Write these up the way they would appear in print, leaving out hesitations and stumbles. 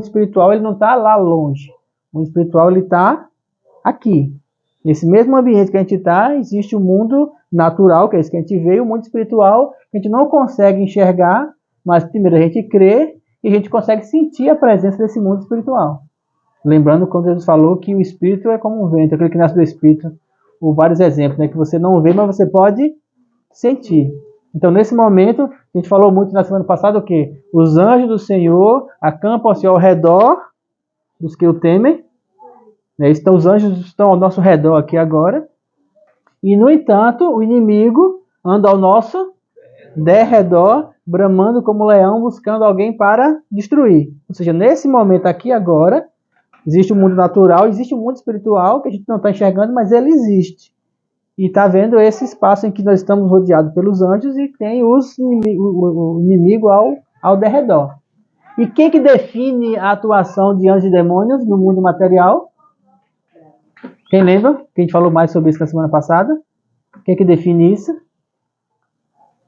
espiritual ele não está lá longe. O mundo espiritual ele está aqui. Nesse mesmo ambiente que a gente está, existe o mundo natural, que é isso que a gente vê, e o mundo espiritual que a gente não consegue enxergar, mas primeiro a gente crê e a gente consegue sentir a presença desse mundo espiritual. Lembrando quando Jesus falou que o espírito é como um vento, aquele que nasce do espírito, por vários exemplos, né, que você não vê, mas você pode sentir. Então, nesse momento, a gente falou muito na semana passada o quê? Os anjos do Senhor acampam-se ao redor dos que o temem. Então, os anjos estão ao nosso redor aqui agora. E, no entanto, o inimigo anda ao nosso derredor, bramando como leão, buscando alguém para destruir. Ou seja, nesse momento aqui agora, existe o mundo natural, existe o mundo espiritual, que a gente não está enxergando, mas ele existe. E está vendo esse espaço em que nós estamos rodeados pelos anjos e tem o inimigo ao derredor. E quem que define a atuação de anjos e demônios no mundo material? Quem lembra? Que a gente falou mais sobre isso na semana passada. Quem que define isso?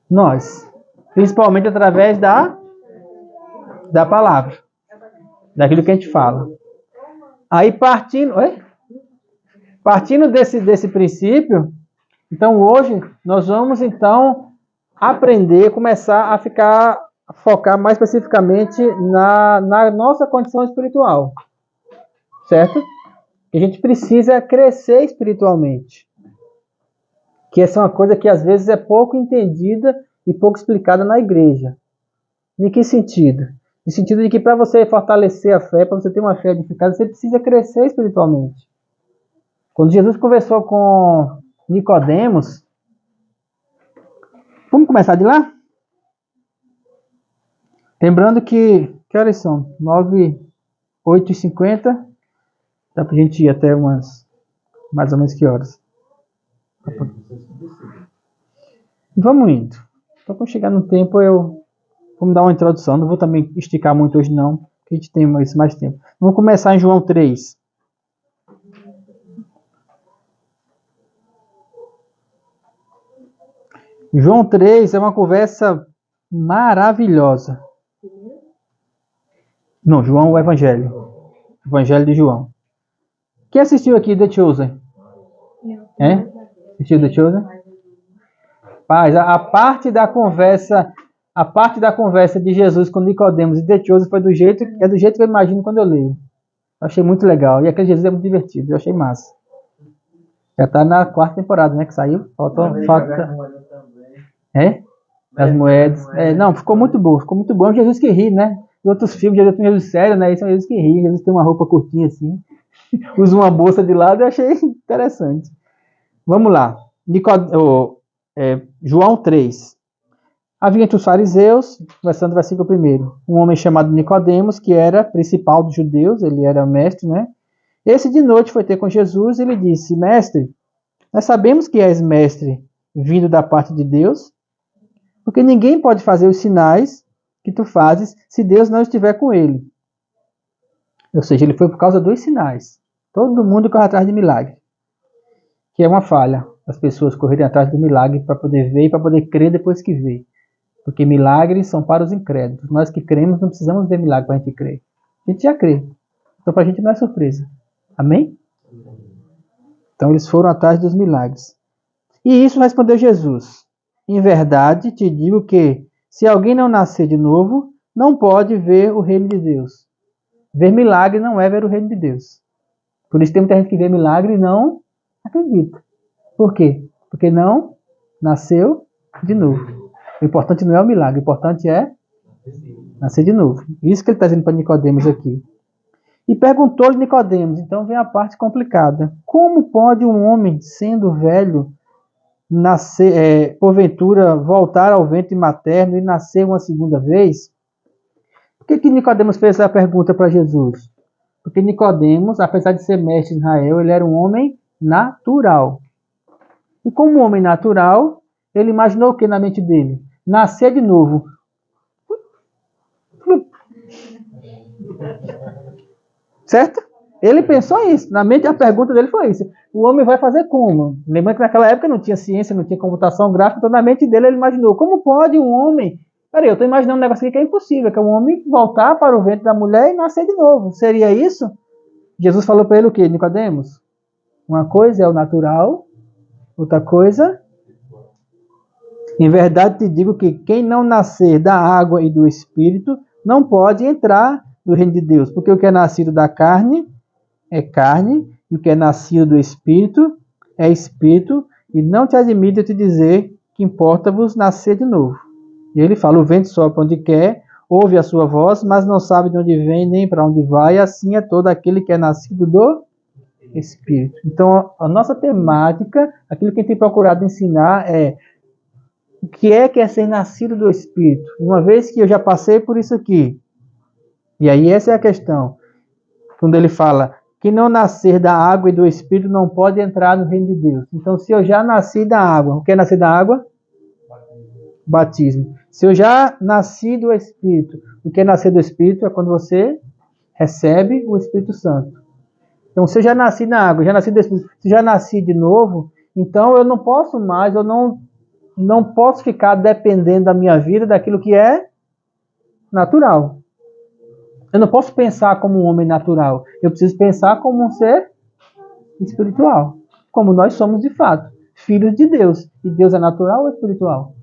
Nós. Principalmente através da palavra. Daquilo que a gente fala. Aí partindo desse princípio, então hoje nós vamos então aprender, começar a focar mais especificamente na nossa condição espiritual. Certo? A gente precisa crescer espiritualmente. Que essa é uma coisa que às vezes é pouco entendida e pouco explicada na igreja. Em que sentido? No sentido de que para você fortalecer a fé, para você ter uma fé edificada, você precisa crescer espiritualmente. Quando Jesus conversou com Nicodemos, vamos começar de lá? Lembrando que horas são? 8h50. Dá pra gente ir até umas, mais ou menos que horas? Vamos indo. Então, quando chegar no tempo, vamos dar uma introdução. Não vou também esticar muito hoje, não, porque a gente tem mais tempo. Vamos começar em João 3. João 3 é uma conversa maravilhosa. Não, João, o Evangelho. Evangelho de João. Quem assistiu aqui The Chosen? Assistiu The Chosen? Paz, a parte da conversa de Jesus com Nicodemos e The Chosen foi do jeito que eu imagino quando eu leio. Eu achei muito legal. E aquele Jesus é muito divertido. Eu achei massa. Já está na 4ª temporada, né? Que saiu. Falta. As moedas. Não, ficou muito bom. Ficou muito bom. É um Jesus que ri, né? Em outros filmes, Jesus tem um Jesus sério, né? Esse é um Jesus que ri. Jesus tem uma roupa curtinha assim. Usa uma bolsa de lado. Eu achei interessante. Vamos lá. João 3. Havia entre os fariseus, começando o versículo 1, um homem chamado Nicodemos, que era principal dos judeus, ele era mestre, né? Esse de noite foi ter com Jesus e lhe disse: Mestre, nós sabemos que és mestre vindo da parte de Deus, porque ninguém pode fazer os sinais que tu fazes se Deus não estiver com ele. Ou seja, ele foi por causa dos sinais. Todo mundo corre atrás de milagre, que é uma falha. As pessoas correrem atrás do milagre para poder ver e para poder crer depois que vê. Porque milagres são para os incrédulos. Nós que cremos não precisamos ver milagre para a gente crer. A gente já crê. Então para a gente não é surpresa. Amém? Então eles foram atrás dos milagres. E isso respondeu Jesus: em verdade te digo que, se alguém não nascer de novo, não pode ver o reino de Deus. Ver milagre não é ver o reino de Deus. Por isso tem muita gente que vê milagre e não acredita. Por quê? Porque não nasceu de novo. O importante não é o milagre, o importante é nascer de novo. Isso que ele está dizendo para Nicodemos aqui. E perguntou-lhe Nicodemos, então vem a parte complicada: como pode um homem, sendo velho, nascer, porventura voltar ao ventre materno e nascer uma segunda vez? Por que Nicodemos fez essa pergunta para Jesus? Porque Nicodemos, apesar de ser mestre de Israel, ele era um homem natural. E como um homem natural, ele imaginou o que na mente dele? Nascer de novo. Certo? Ele pensou isso. Na mente, a pergunta dele foi isso: o homem vai fazer como? Lembrando que naquela época não tinha ciência, não tinha computação gráfica, então na mente dele ele imaginou: como pode um homem Peraí, eu estou imaginando um negócio aqui que é impossível, que é um homem voltar para o ventre da mulher e nascer de novo. Seria isso? Jesus falou para ele o quê, Nicodemos? Uma coisa é o natural, outra coisa... Em verdade te digo que quem não nascer da água e do Espírito não pode entrar no reino de Deus. Porque o que é nascido da carne é carne, e o que é nascido do Espírito é Espírito. E não te admito te dizer que importa-vos nascer de novo. E ele fala, o vento sopra onde quer, ouve a sua voz, mas não sabe de onde vem nem para onde vai. Assim é todo aquele que é nascido do Espírito. Então, a nossa temática, aquilo que a gente tem procurado ensinar é o que é ser nascido do Espírito. Uma vez que eu já passei por isso aqui. E aí essa é a questão. Quando ele fala que não nascer da água e do Espírito não pode entrar no reino de Deus. Então, se eu já nasci da água, o que é nascer da água? Batismo. Se eu já nasci do Espírito, o que é nascer do Espírito é quando você recebe o Espírito Santo. Então, se eu já nasci na água, já nasci do Espírito, se já nasci de novo, então eu não posso mais, eu não posso ficar dependendo da minha vida daquilo que é natural. Eu não posso pensar como um homem natural. Eu preciso pensar como um ser espiritual. Como nós somos de fato. Filhos de Deus. E Deus é natural ou espiritual?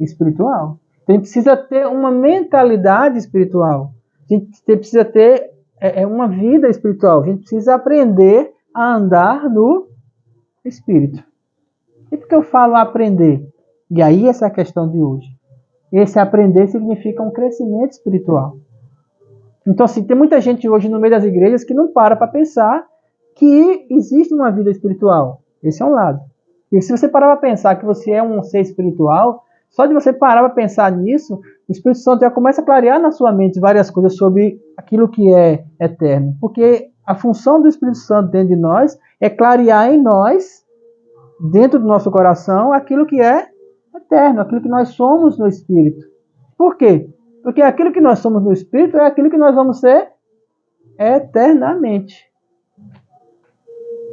Espiritual. Então a gente precisa ter uma mentalidade espiritual. A gente precisa ter uma vida espiritual. A gente precisa aprender a andar no Espírito. E por que eu falo aprender? E aí essa é a questão de hoje. Esse aprender significa um crescimento espiritual. Então, assim, tem muita gente hoje no meio das igrejas que não para pensar que existe uma vida espiritual. Esse é um lado. E se você parar para pensar que você é um ser espiritual, só de você parar para pensar nisso, o Espírito Santo já começa a clarear na sua mente várias coisas sobre aquilo que é eterno. Porque a função do Espírito Santo dentro de nós é clarear em nós, dentro do nosso coração, aquilo que é eterno, aquilo que nós somos no Espírito. Por quê? Porque aquilo que nós somos no Espírito é aquilo que nós vamos ser eternamente.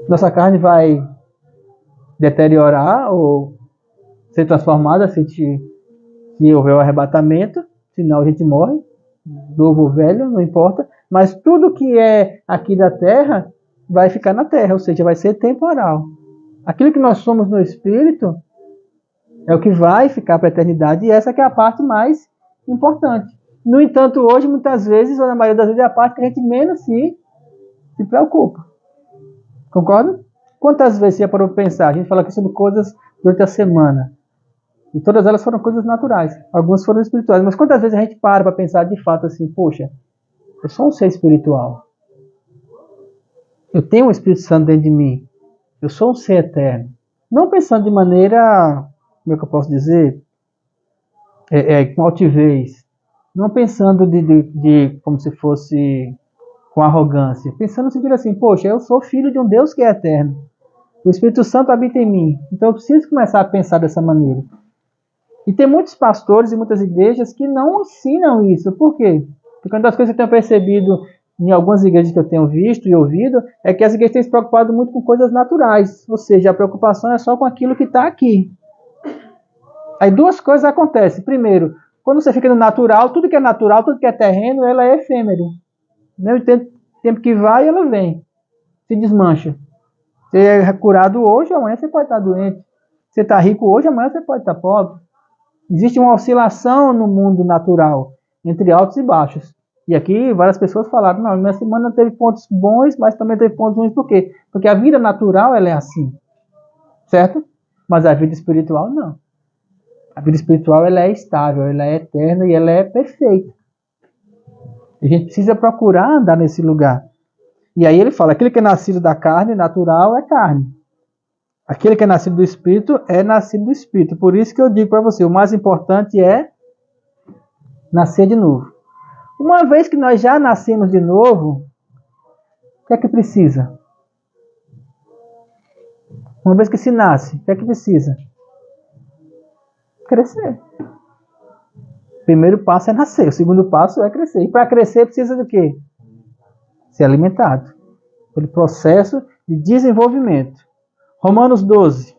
Nossa carne vai deteriorar ou ser transformada se houver o arrebatamento, senão a gente morre, novo ou velho, não importa. Mas tudo que é aqui da terra vai ficar na terra, ou seja, vai ser temporal. Aquilo que nós somos no Espírito é o que vai ficar para a eternidade, e essa que é a parte mais importante. No entanto, hoje, muitas vezes, ou na maioria das vezes, é a parte que a gente menos se preocupa. Concorda? Quantas vezes você parou para pensar? A gente fala aqui sobre coisas durante a semana. E todas elas foram coisas naturais. Algumas foram espirituais. Mas quantas vezes a gente para pensar de fato assim, poxa, eu sou um ser espiritual. Eu tenho um Espírito Santo dentro de mim. Eu sou um ser eterno. Não pensando de maneira, como é que eu posso dizer? Com altivez. Não pensando de como se fosse com arrogância. Pensando no sentido assim, poxa, eu sou filho de um Deus que é eterno. O Espírito Santo habita em mim. Então eu preciso começar a pensar dessa maneira. E tem muitos pastores e muitas igrejas que não ensinam isso. Por quê? Porque uma das coisas que eu tenho percebido em algumas igrejas que eu tenho visto e ouvido é que as igrejas têm se preocupado muito com coisas naturais. Ou seja, a preocupação é só com aquilo que está aqui. Aí duas coisas acontecem. Primeiro, quando você fica no natural, tudo que é natural, tudo que é terreno, ela é efêmero. No tempo que vai, ela vem. Se desmancha. Você é curado hoje, amanhã você pode estar doente. Você está rico hoje, amanhã você pode estar pobre. Existe uma oscilação no mundo natural, entre altos e baixos. E aqui várias pessoas falaram, não, minha semana teve pontos bons, mas também teve pontos ruins. Por quê? Porque a vida natural ela é assim. Certo? Mas a vida espiritual não. A vida espiritual ela é estável, ela é eterna e ela é perfeita. A gente precisa procurar andar nesse lugar. E aí ele fala, aquele que é nascido da carne, natural, é carne. Aquele que é nascido do Espírito, é nascido do Espírito. Por isso que eu digo para você, o mais importante é nascer de novo. Uma vez que nós já nascemos de novo, o que é que precisa? Uma vez que se nasce, o que é que precisa? Crescer. O primeiro passo é nascer, o segundo passo é crescer. E para crescer precisa do quê? Ser alimentado. Pelo processo de desenvolvimento. Romanos 12.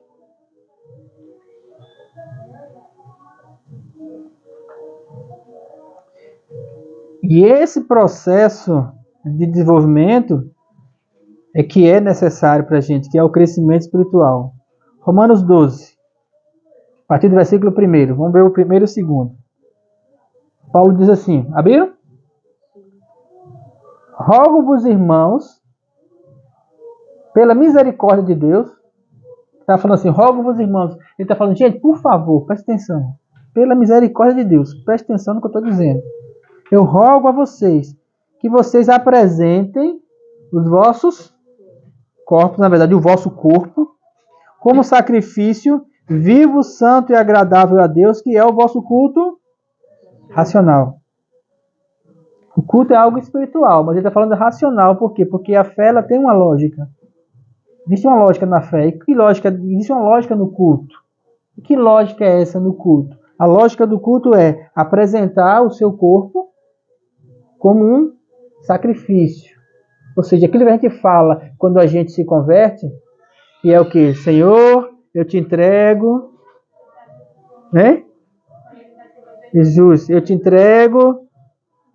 E esse processo de desenvolvimento é que é necessário para a gente, que é o crescimento espiritual. Romanos 12, a partir do versículo 1. Vamos ver o primeiro e o segundo. Paulo diz assim, abriram? Rogo-vos, irmãos, pela misericórdia de Deus. Está falando assim, rogo-vos, irmãos. Ele está falando, gente, por favor, preste atenção. Pela misericórdia de Deus, preste atenção no que eu estou dizendo. Eu rogo a vocês que vocês apresentem os vossos corpos, na verdade, o vosso corpo, como sacrifício vivo, santo e agradável a Deus, que é o vosso culto racional. O culto é algo espiritual, mas ele está falando racional, por quê? Porque a fé ela tem uma lógica. Existe uma lógica na fé. E que lógica? Existe uma lógica no culto. E que lógica é essa no culto? A lógica do culto é apresentar o seu corpo como um sacrifício. Ou seja, aquilo que a gente fala quando a gente se converte, que é o que? Senhor, eu te entrego, né? Jesus, eu te entrego.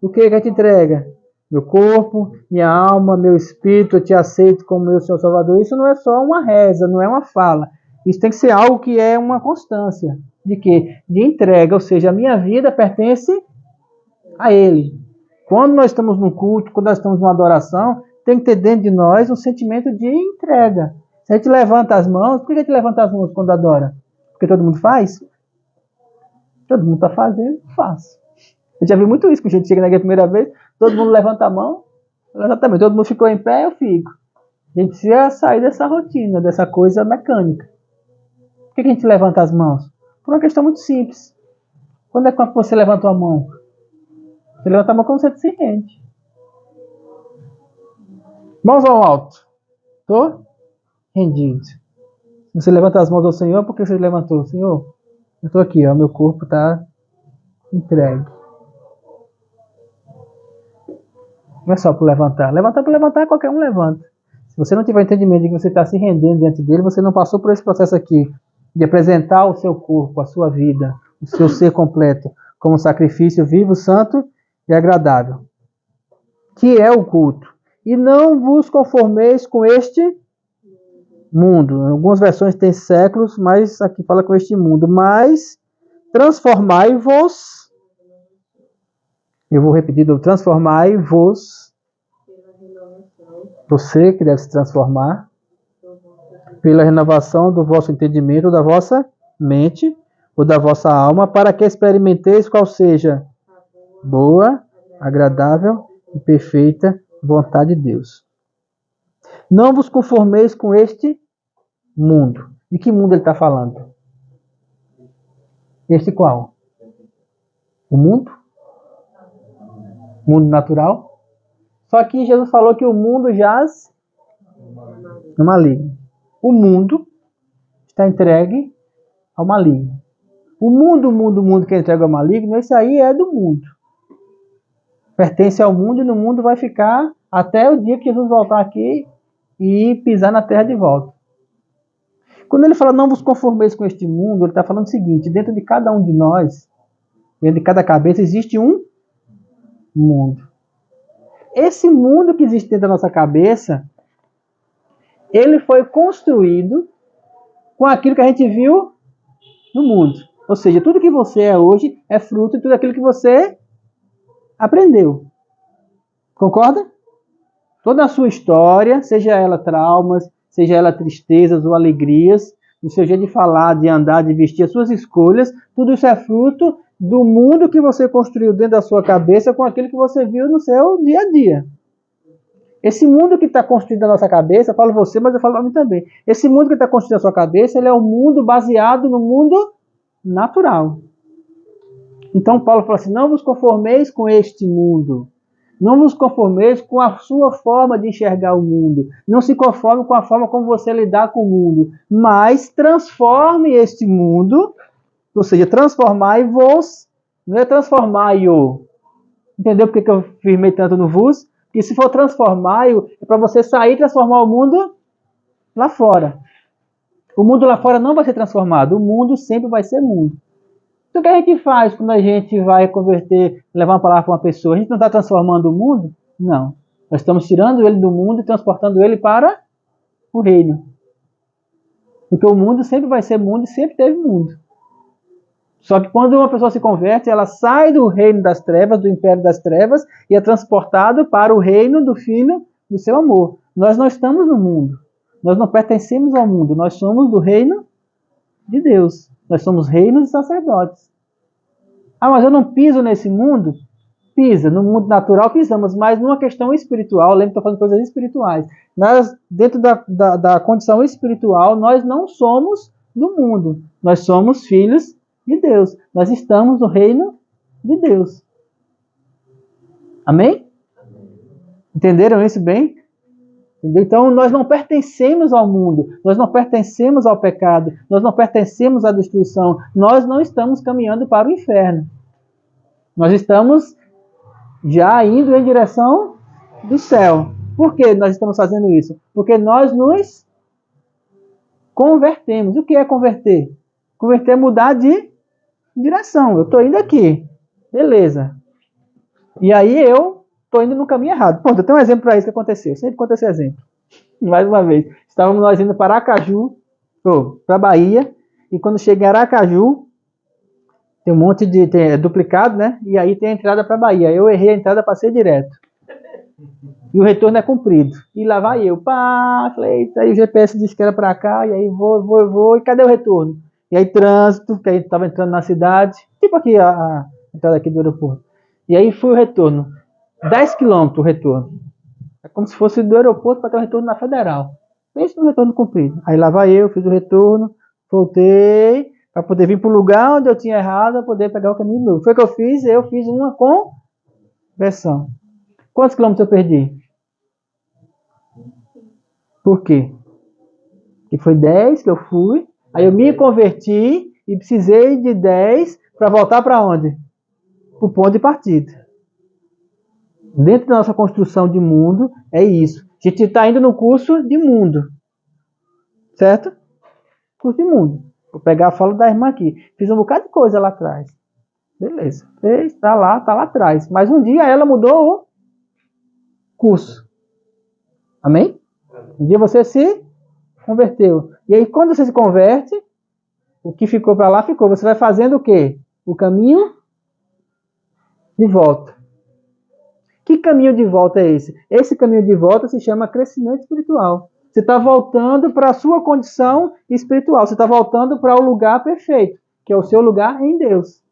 O que que te entrega? Meu corpo, minha alma, meu espírito, eu te aceito como meu Senhor Salvador. Isso não é só uma reza, não é uma fala. Isso tem que ser algo que é uma constância. De quê? De entrega, ou seja, a minha vida pertence a Ele. Quando nós estamos no culto, quando nós estamos numa adoração, tem que ter dentro de nós um sentimento de entrega. Se a gente levanta as mãos, por que a gente levanta as mãos quando adora? Porque todo mundo faz? Todo mundo está fazendo, faço. Eu já vi muito isso, quando a gente chega na igreja a primeira vez, todo mundo levanta a mão, exatamente, todo mundo ficou em pé, eu fico. A gente precisa sair dessa rotina, dessa coisa mecânica. Por que a gente levanta as mãos? Por uma questão muito simples. Quando é que você levantou a mão? Você levanta a mão quando você se rende. Mãos ao alto. Estou rendido. Você levanta as mãos ao Senhor, por que você levantou? Senhor, eu estou aqui, ó, meu corpo está entregue. Não é só por levantar. Levantar por levantar, qualquer um levanta. Se você não tiver entendimento de que você está se rendendo diante dele, você não passou por esse processo aqui de apresentar o seu corpo, a sua vida, o seu ser completo, como sacrifício vivo, santo e agradável, que é o culto. E não vos conformeis com este mundo. Em algumas versões tem séculos, mas aqui fala com este mundo. Mas transformai-vos. Eu vou repetir, transformai-vos. Você que deve se transformar pela renovação do vosso entendimento, da vossa mente ou da vossa alma, para que experimenteis qual seja boa, agradável e perfeita vontade de Deus. Não vos conformeis com este mundo. De que mundo ele está falando? Este qual? O mundo? Mundo natural? Só que Jesus falou que o mundo jaz no maligno. O mundo está entregue ao maligno. O mundo que é entregue ao maligno, esse aí é do mundo. Pertence ao mundo e no mundo vai ficar até o dia que Jesus voltar aqui e pisar na terra de volta. Quando ele fala não vos conformeis com este mundo, ele está falando o seguinte, dentro de cada um de nós, dentro de cada cabeça, existe um mundo. Esse mundo que existe dentro da nossa cabeça, ele foi construído com aquilo que a gente viu no mundo. Ou seja, tudo que você é hoje é fruto de tudo aquilo que você aprendeu. Concorda? Toda a sua história, seja ela traumas, seja ela tristezas ou alegrias, o seu jeito de falar, de andar, de vestir, as suas escolhas, tudo isso é fruto do mundo que você construiu dentro da sua cabeça com aquilo que você viu no seu dia a dia. Esse mundo que está construído na nossa cabeça, eu falo você, mas eu falo para mim também. Esse mundo que está construído na sua cabeça, ele é um mundo baseado no mundo natural. Então Paulo fala assim, não vos conformeis com este mundo. Não vos conformeis com a sua forma de enxergar o mundo. Não se conforme com a forma como você lidar com o mundo. Mas transforme este mundo, ou seja, transformai-vos, não é transformai-o. Entendeu por que eu firmei tanto no vos? Porque se for transformai-o, é para você sair e transformar o mundo lá fora. O mundo lá fora não vai ser transformado. O mundo sempre vai ser mundo. Então o que a gente faz quando a gente vai converter, levar uma palavra para uma pessoa? A gente não está transformando o mundo? Não. Nós estamos tirando ele do mundo e transportando ele para o reino. Porque o mundo sempre vai ser mundo e sempre teve mundo. Só que quando uma pessoa se converte, ela sai do reino das trevas, do império das trevas, e é transportado para o reino do Filho do seu amor. Nós não estamos no mundo. Nós não pertencemos ao mundo. Nós somos do reino de Deus. Nós somos reinos e sacerdotes. Ah, mas eu não piso nesse mundo? Pisa. No mundo natural pisamos, mas numa questão espiritual, lembra que estou falando coisas espirituais. Dentro da condição espiritual, nós não somos do mundo. Nós somos filhos de Deus. Nós estamos no reino de Deus. Amém? Entenderam isso bem? Então, nós não pertencemos ao mundo, nós não pertencemos ao pecado, nós não pertencemos à destruição, nós não estamos caminhando para o inferno. Nós estamos já indo em direção do céu. Por que nós estamos fazendo isso? Porque nós nos convertemos. O que é converter? Converter é mudar de direção. Eu estou indo aqui. Beleza. E aí eu estou indo no caminho errado. Pô, eu tenho um exemplo para isso que aconteceu. Sempre acontece exemplo. Mais uma vez. Estávamos nós indo para Aracaju, para Bahia, e quando cheguei em Aracaju, tem um monte de... é duplicado, né? E aí tem a entrada para Bahia. Eu errei a entrada, passei direto. E o retorno é comprido. E lá vai eu. Pá, falei, aí o GPS disse que era para cá, e aí vou, e cadê o retorno? E aí trânsito, que aí estava entrando na cidade, tipo aqui a entrada aqui do aeroporto. E aí foi o retorno. 10 quilômetros o retorno. É como se fosse do aeroporto para ter o retorno na Federal. Pense no retorno comprido. Aí lá vai eu, fiz o retorno, voltei, para poder vir para o lugar onde eu tinha errado, para poder pegar o caminho novo. Foi o que eu fiz? Eu fiz uma conversão. Quantos quilômetros eu perdi? Por quê? Porque foi 10 que eu fui, aí eu me converti e precisei de 10 para voltar para onde? Para o ponto de partida. Dentro da nossa construção de mundo, é isso. A gente está indo no curso de mundo. Certo? Curso de mundo. Vou pegar a fala da irmã aqui. Fiz um bocado de coisa lá atrás. Beleza. Fez, tá lá atrás. Mas um dia ela mudou o curso. Amém? Um dia você se converteu. E aí quando você se converte, o que ficou para lá ficou. Você vai fazendo o quê? O caminho de volta. Que caminho de volta é esse? Esse caminho de volta se chama crescimento espiritual. Você está voltando para a sua condição espiritual. Você está voltando para o lugar perfeito, que é o seu lugar em Deus.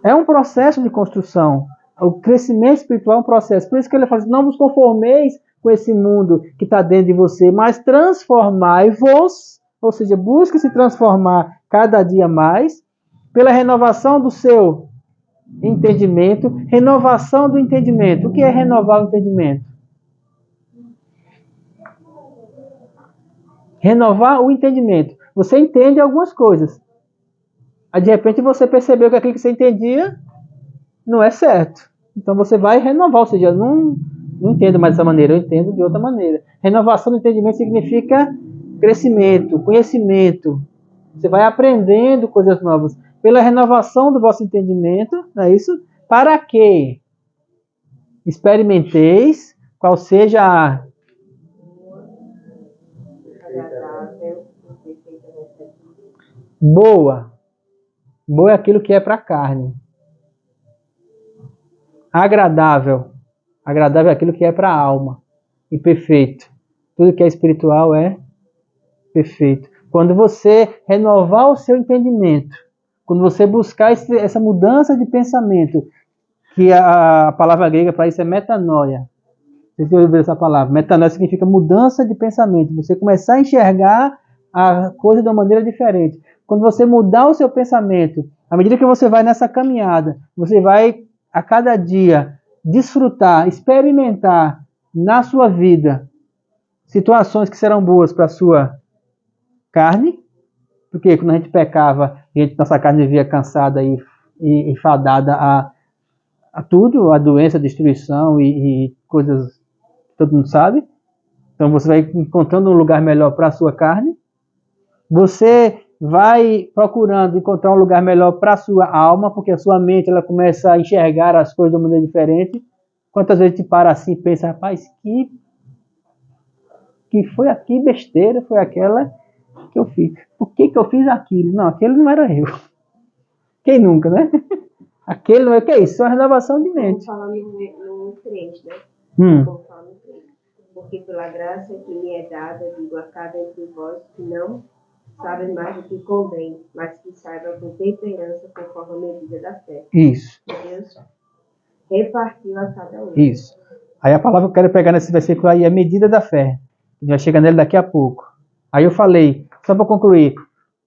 É um processo de construção. O crescimento espiritual é um processo. Por isso que ele fala assim, não vos conformeis com esse mundo que está dentro de você, mas transformai-vos, ou seja, busque se transformar cada dia mais, pela renovação do seu entendimento. Renovação do entendimento. O que é renovar o entendimento? Renovar o entendimento. Você entende algumas coisas. Aí de repente você percebeu que aquilo que você entendia não é certo. Então você vai renovar, ou seja, não entendo mais dessa maneira, eu entendo de outra maneira. Renovação do entendimento significa crescimento, conhecimento. Você vai aprendendo coisas novas. Pela renovação do vosso entendimento, não é isso? Para que experimenteis qual seja a boa. Boa é aquilo que é para a carne. Agradável. Agradável é aquilo que é para a alma. E perfeito. Tudo que é espiritual é perfeito. Quando você renovar o seu entendimento, quando você buscar essa mudança de pensamento, que a palavra grega para isso é metanoia. Vocês ouviram essa palavra? Metanoia significa mudança de pensamento. Você começar a enxergar a coisa de uma maneira diferente. Quando você mudar o seu pensamento, à medida que você vai nessa caminhada, você vai a cada dia desfrutar, experimentar na sua vida situações que serão boas para a sua carne, porque quando a gente pecava, nossa carne vivia cansada e enfadada a tudo, a doença, a destruição e coisas que todo mundo sabe. Então você vai encontrando um lugar melhor para a sua carne. Você vai procurando encontrar um lugar melhor para a sua alma, porque a sua mente ela começa a enxergar as coisas de uma maneira diferente. Quantas vezes te para assim e pensa, rapaz, que foi aqui besteira, foi aquela que eu fiz. Por que eu fiz aquilo? Não, aquele não era eu. Quem nunca, né? Aquele não é o que é isso, é uma renovação de mente. Falando no crente, né? Falando crente. Porque pela graça que me é dada, digo a cada entre vós que não sabem mais do que convém, mas que saibam com temperança conforme a medida da fé. Isso. Deus repartiu a cada um. Isso. Aí a palavra que eu quero pegar nesse versículo aí é a medida da fé. A gente vai chegar nele daqui a pouco. Aí eu falei, só para concluir,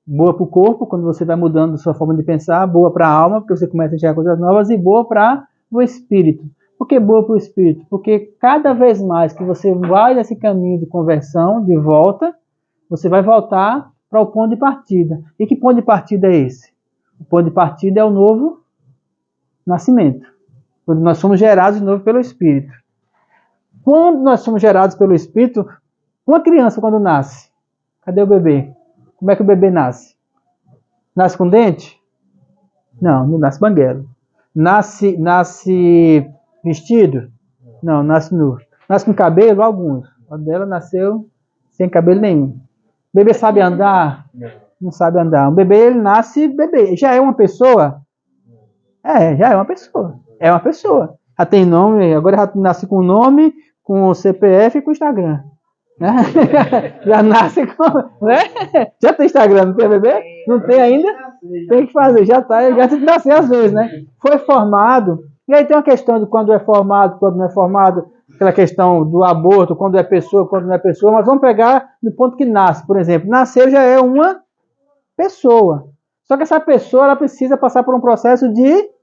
boa para o corpo, quando você vai mudando sua forma de pensar, boa para a alma, porque você começa a enxergar coisas novas, e boa para o espírito. Por que boa para o espírito? Porque cada vez mais que você vai nesse caminho de conversão, de volta, você vai voltar para o ponto de partida. E que ponto de partida é esse? O ponto de partida é o novo nascimento. Quando nós somos gerados de novo pelo Espírito. Quando nós somos gerados pelo Espírito, uma criança quando nasce, cadê o bebê? Como é que o bebê nasce? Nasce com dente? Não, não nasce banguelo. Nasce vestido? Não, nasce nu. Nasce com cabelo? Alguns. A dela nasceu sem cabelo nenhum. O bebê sabe andar? Não sabe andar. O bebê, ele nasce bebê. Já é uma pessoa? Já é uma pessoa. É uma pessoa. Já tem nome, agora já nasce com nome, com o CPF e com o Instagram. Né? Já nasce com. Né? Já tem Instagram, não tem bebê? Não tem ainda? Tem que fazer, já tá, já tem que nascer às vezes, né? Foi formado. E aí tem uma questão de quando é formado, quando não é formado, aquela questão do aborto, quando é pessoa, quando não é pessoa, mas vamos pegar no ponto que nasce, por exemplo. Nasceu já é uma pessoa. Só que essa pessoa ela precisa passar por um processo de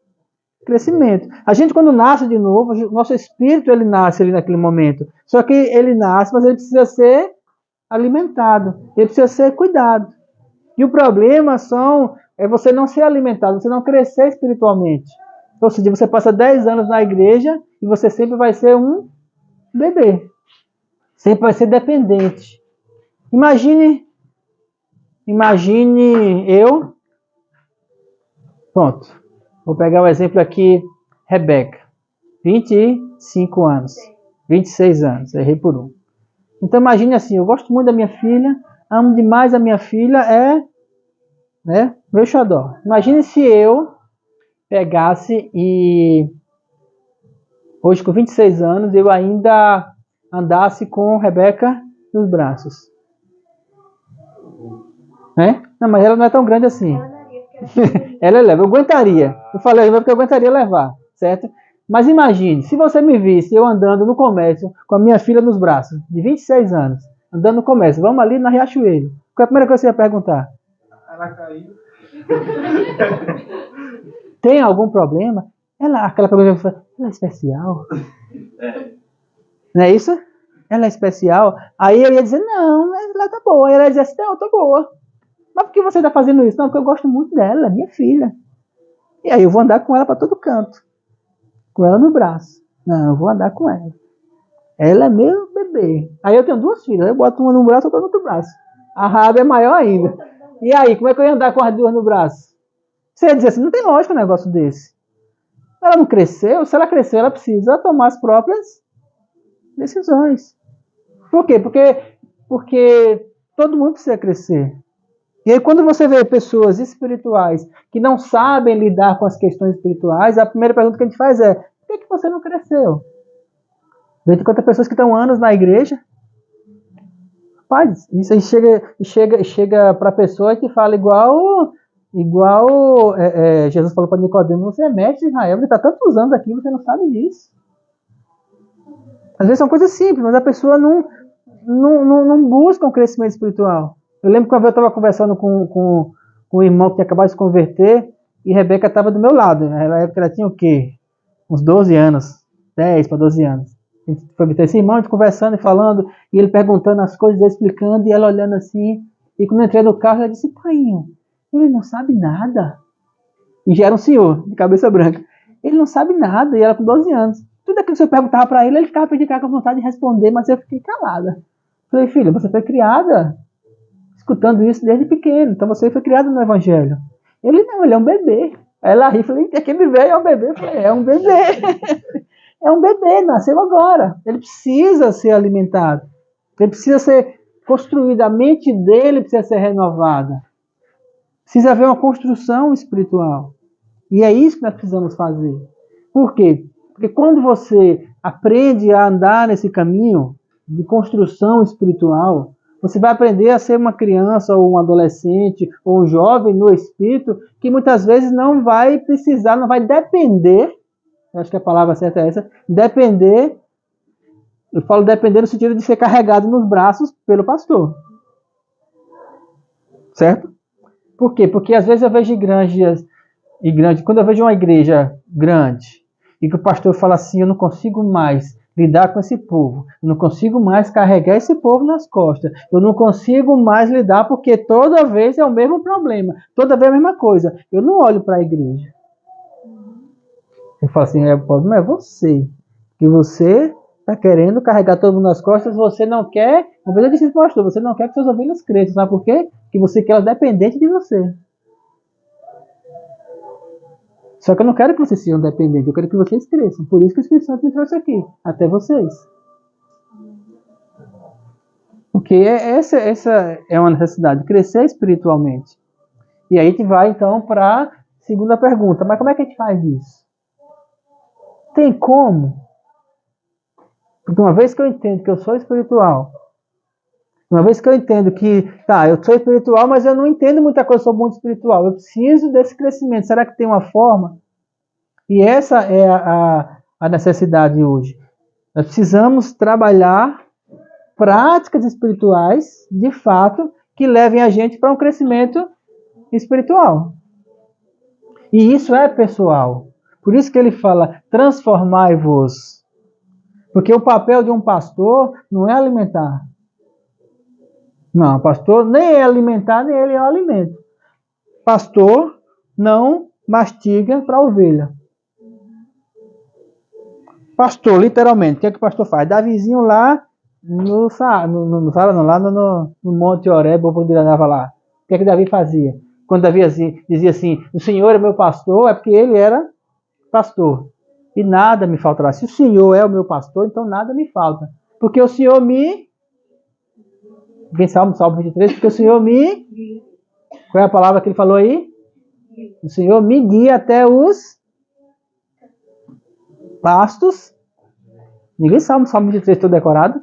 crescimento. A gente quando nasce de novo, o nosso espírito ele nasce ali naquele momento. Só que ele nasce, mas ele precisa ser alimentado. Ele precisa ser cuidado. E o problema é você não ser alimentado, você não crescer espiritualmente. Ou seja, você passa 10 anos na igreja e você sempre vai ser um bebê. Sempre vai ser dependente. Imagine eu. Pronto. Vou pegar o exemplo aqui, Rebeca. 25 anos. 26 anos. Errei por um. Então imagine assim, eu gosto muito da minha filha, amo demais a minha filha, meu xodó. Imagine se eu pegasse e hoje com 26 anos eu ainda andasse com Rebeca nos braços. Não, mas ela não é tão grande assim. Ela é leve, eu aguentaria. Eu falei porque eu aguentaria levar, certo? Mas imagine, se você me visse eu andando no comércio com a minha filha nos braços, de 26 anos, andando no comércio, vamos ali na Riachuelo. Qual é a primeira coisa que você ia perguntar? Ela caiu. Tem algum problema? Aquela pergunta, ela é especial? Não é isso? Ela é especial? Aí eu ia dizer, não, ela tá boa. Aí ela ia dizer assim, não, eu tô boa. Mas por que você está fazendo isso? Não, porque eu gosto muito dela, minha filha. E aí eu vou andar com ela para todo canto. Com ela no braço. Não, eu vou andar com ela. Ela é meu bebê. Aí eu tenho duas filhas. Eu boto uma no braço e outra no outro braço. A Rabi é maior ainda. E aí, como é que eu ia andar com as duas no braço? Você ia dizer assim, não tem lógica um negócio desse. Ela não cresceu. Se ela cresceu, ela precisa tomar as próprias decisões. Por quê? Porque todo mundo precisa crescer. E aí quando você vê pessoas espirituais que não sabem lidar com as questões espirituais, a primeira pergunta que a gente faz é, por que você não cresceu? Veja quantas pessoas que estão anos na igreja. Rapaz, isso aí chega para a pessoa que fala igual Jesus falou para Nicodemo, você é mestre de Israel, você está tantos anos aqui, você não sabe disso. Às vezes são coisas simples, mas a pessoa não busca um crescimento espiritual. Eu lembro que uma vez eu estava conversando com um irmão que tinha acabado de se converter e Rebeca estava do meu lado. Na época ela tinha o quê? Uns 12 anos. 10 para 12 anos. A gente foi ver esse irmão, a gente conversando e falando, e ele perguntando as coisas, eu explicando, e ela olhando assim. E quando eu entrei no carro, ela disse, paiinho, ele não sabe nada. E já era um senhor, de cabeça branca. Ele não sabe nada, e ela com 12 anos. Tudo aquilo que eu perguntava para ele ficava pedindo com vontade de responder, mas eu fiquei calada. Falei, filha, você foi criada escutando isso desde pequeno. Então você foi criado no Evangelho. Ele não, ele é um bebê. Aí ela ri e falei, aquele velho é um bebê? Eu falei, é um bebê. É um bebê, nasceu agora. Ele precisa ser alimentado. Ele precisa ser construído. A mente dele precisa ser renovada. Precisa haver uma construção espiritual. E é isso que nós precisamos fazer. Por quê? Porque quando você aprende a andar nesse caminho de construção espiritual, você vai aprender a ser uma criança, ou um adolescente, ou um jovem no espírito, que muitas vezes não vai precisar, não vai depender, acho que a palavra certa é essa, depender, eu falo depender no sentido de ser carregado nos braços pelo pastor. Certo? Por quê? Porque às vezes eu vejo igrejas, quando eu vejo uma igreja grande, e que o pastor fala assim, eu não consigo mais lidar com esse povo, eu não consigo mais carregar esse povo nas costas, eu não consigo mais lidar porque toda vez é o mesmo problema, toda vez é a mesma coisa. Eu não olho para a igreja. Eu falo assim, o problema é você, que você está querendo carregar todo mundo nas costas, você não quer, uma vez eu disse para o pastor, você não quer que suas ovelhas cresçam, sabe por quê? Que você quer elas dependentes de você. Só que eu não quero que vocês sejam dependentes, eu quero que vocês cresçam. Por isso que o Espírito Santo me trouxe aqui, até vocês. Porque essa é uma necessidade, crescer espiritualmente. E aí a gente vai então para a segunda pergunta, mas como é que a gente faz isso? Tem como? Porque uma vez que eu entendo que eu sou espiritual, uma vez que eu entendo que, eu sou espiritual, mas eu não entendo muita coisa sobre o mundo espiritual. Eu preciso desse crescimento. Será que tem uma forma? E essa é a necessidade hoje. Nós precisamos trabalhar práticas espirituais, de fato, que levem a gente para um crescimento espiritual. E isso é pessoal. Por isso que ele fala, transformai-vos. Porque o papel de um pastor não é alimentar. Não, pastor nem é alimentar, nem ele é o alimento. Pastor não mastiga para a ovelha. Pastor, literalmente, o que é que o pastor faz? Davizinho lá no Monte Horebe, onde ele andava lá. O que é que Davi fazia? Quando Davi dizia assim, o Senhor é meu pastor, é porque ele era pastor. E nada me faltará. Se o Senhor é o meu pastor, então nada me falta. Porque o Senhor me... Vem Salmo 23, porque o Senhor me... Qual é a palavra que ele falou aí? O Senhor me guia até os pastos. Ninguém sabe o Salmo 23 todo decorado.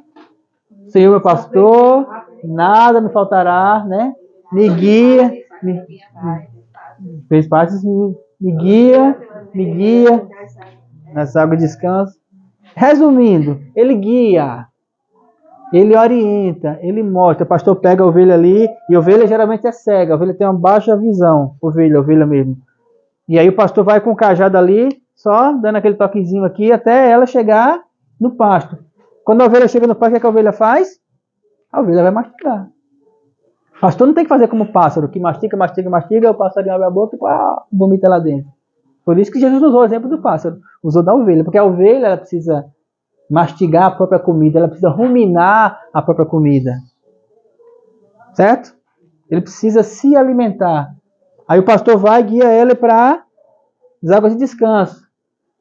O Senhor meu pastor, nada me faltará, né? Me guia, fez pastos, me guia nas águas de descanso. Resumindo, ele guia. Ele orienta, ele mostra. O pastor pega a ovelha ali, e a ovelha geralmente é cega, a ovelha tem uma baixa visão, ovelha mesmo. E aí o pastor vai com o cajado ali, só dando aquele toquezinho aqui, até ela chegar no pasto. Quando a ovelha chega no pasto, o que a ovelha faz? A ovelha vai mastigar. O pastor não tem que fazer como o pássaro, que mastiga, o passarinho abre a boca e vomita lá dentro. Por isso que Jesus usou o exemplo do pássaro, usou da ovelha, porque a ovelha ela precisa mastigar a própria comida, ela precisa ruminar a própria comida. Certo? Ele precisa se alimentar. Aí o pastor vai e guia ela para as águas de descanso.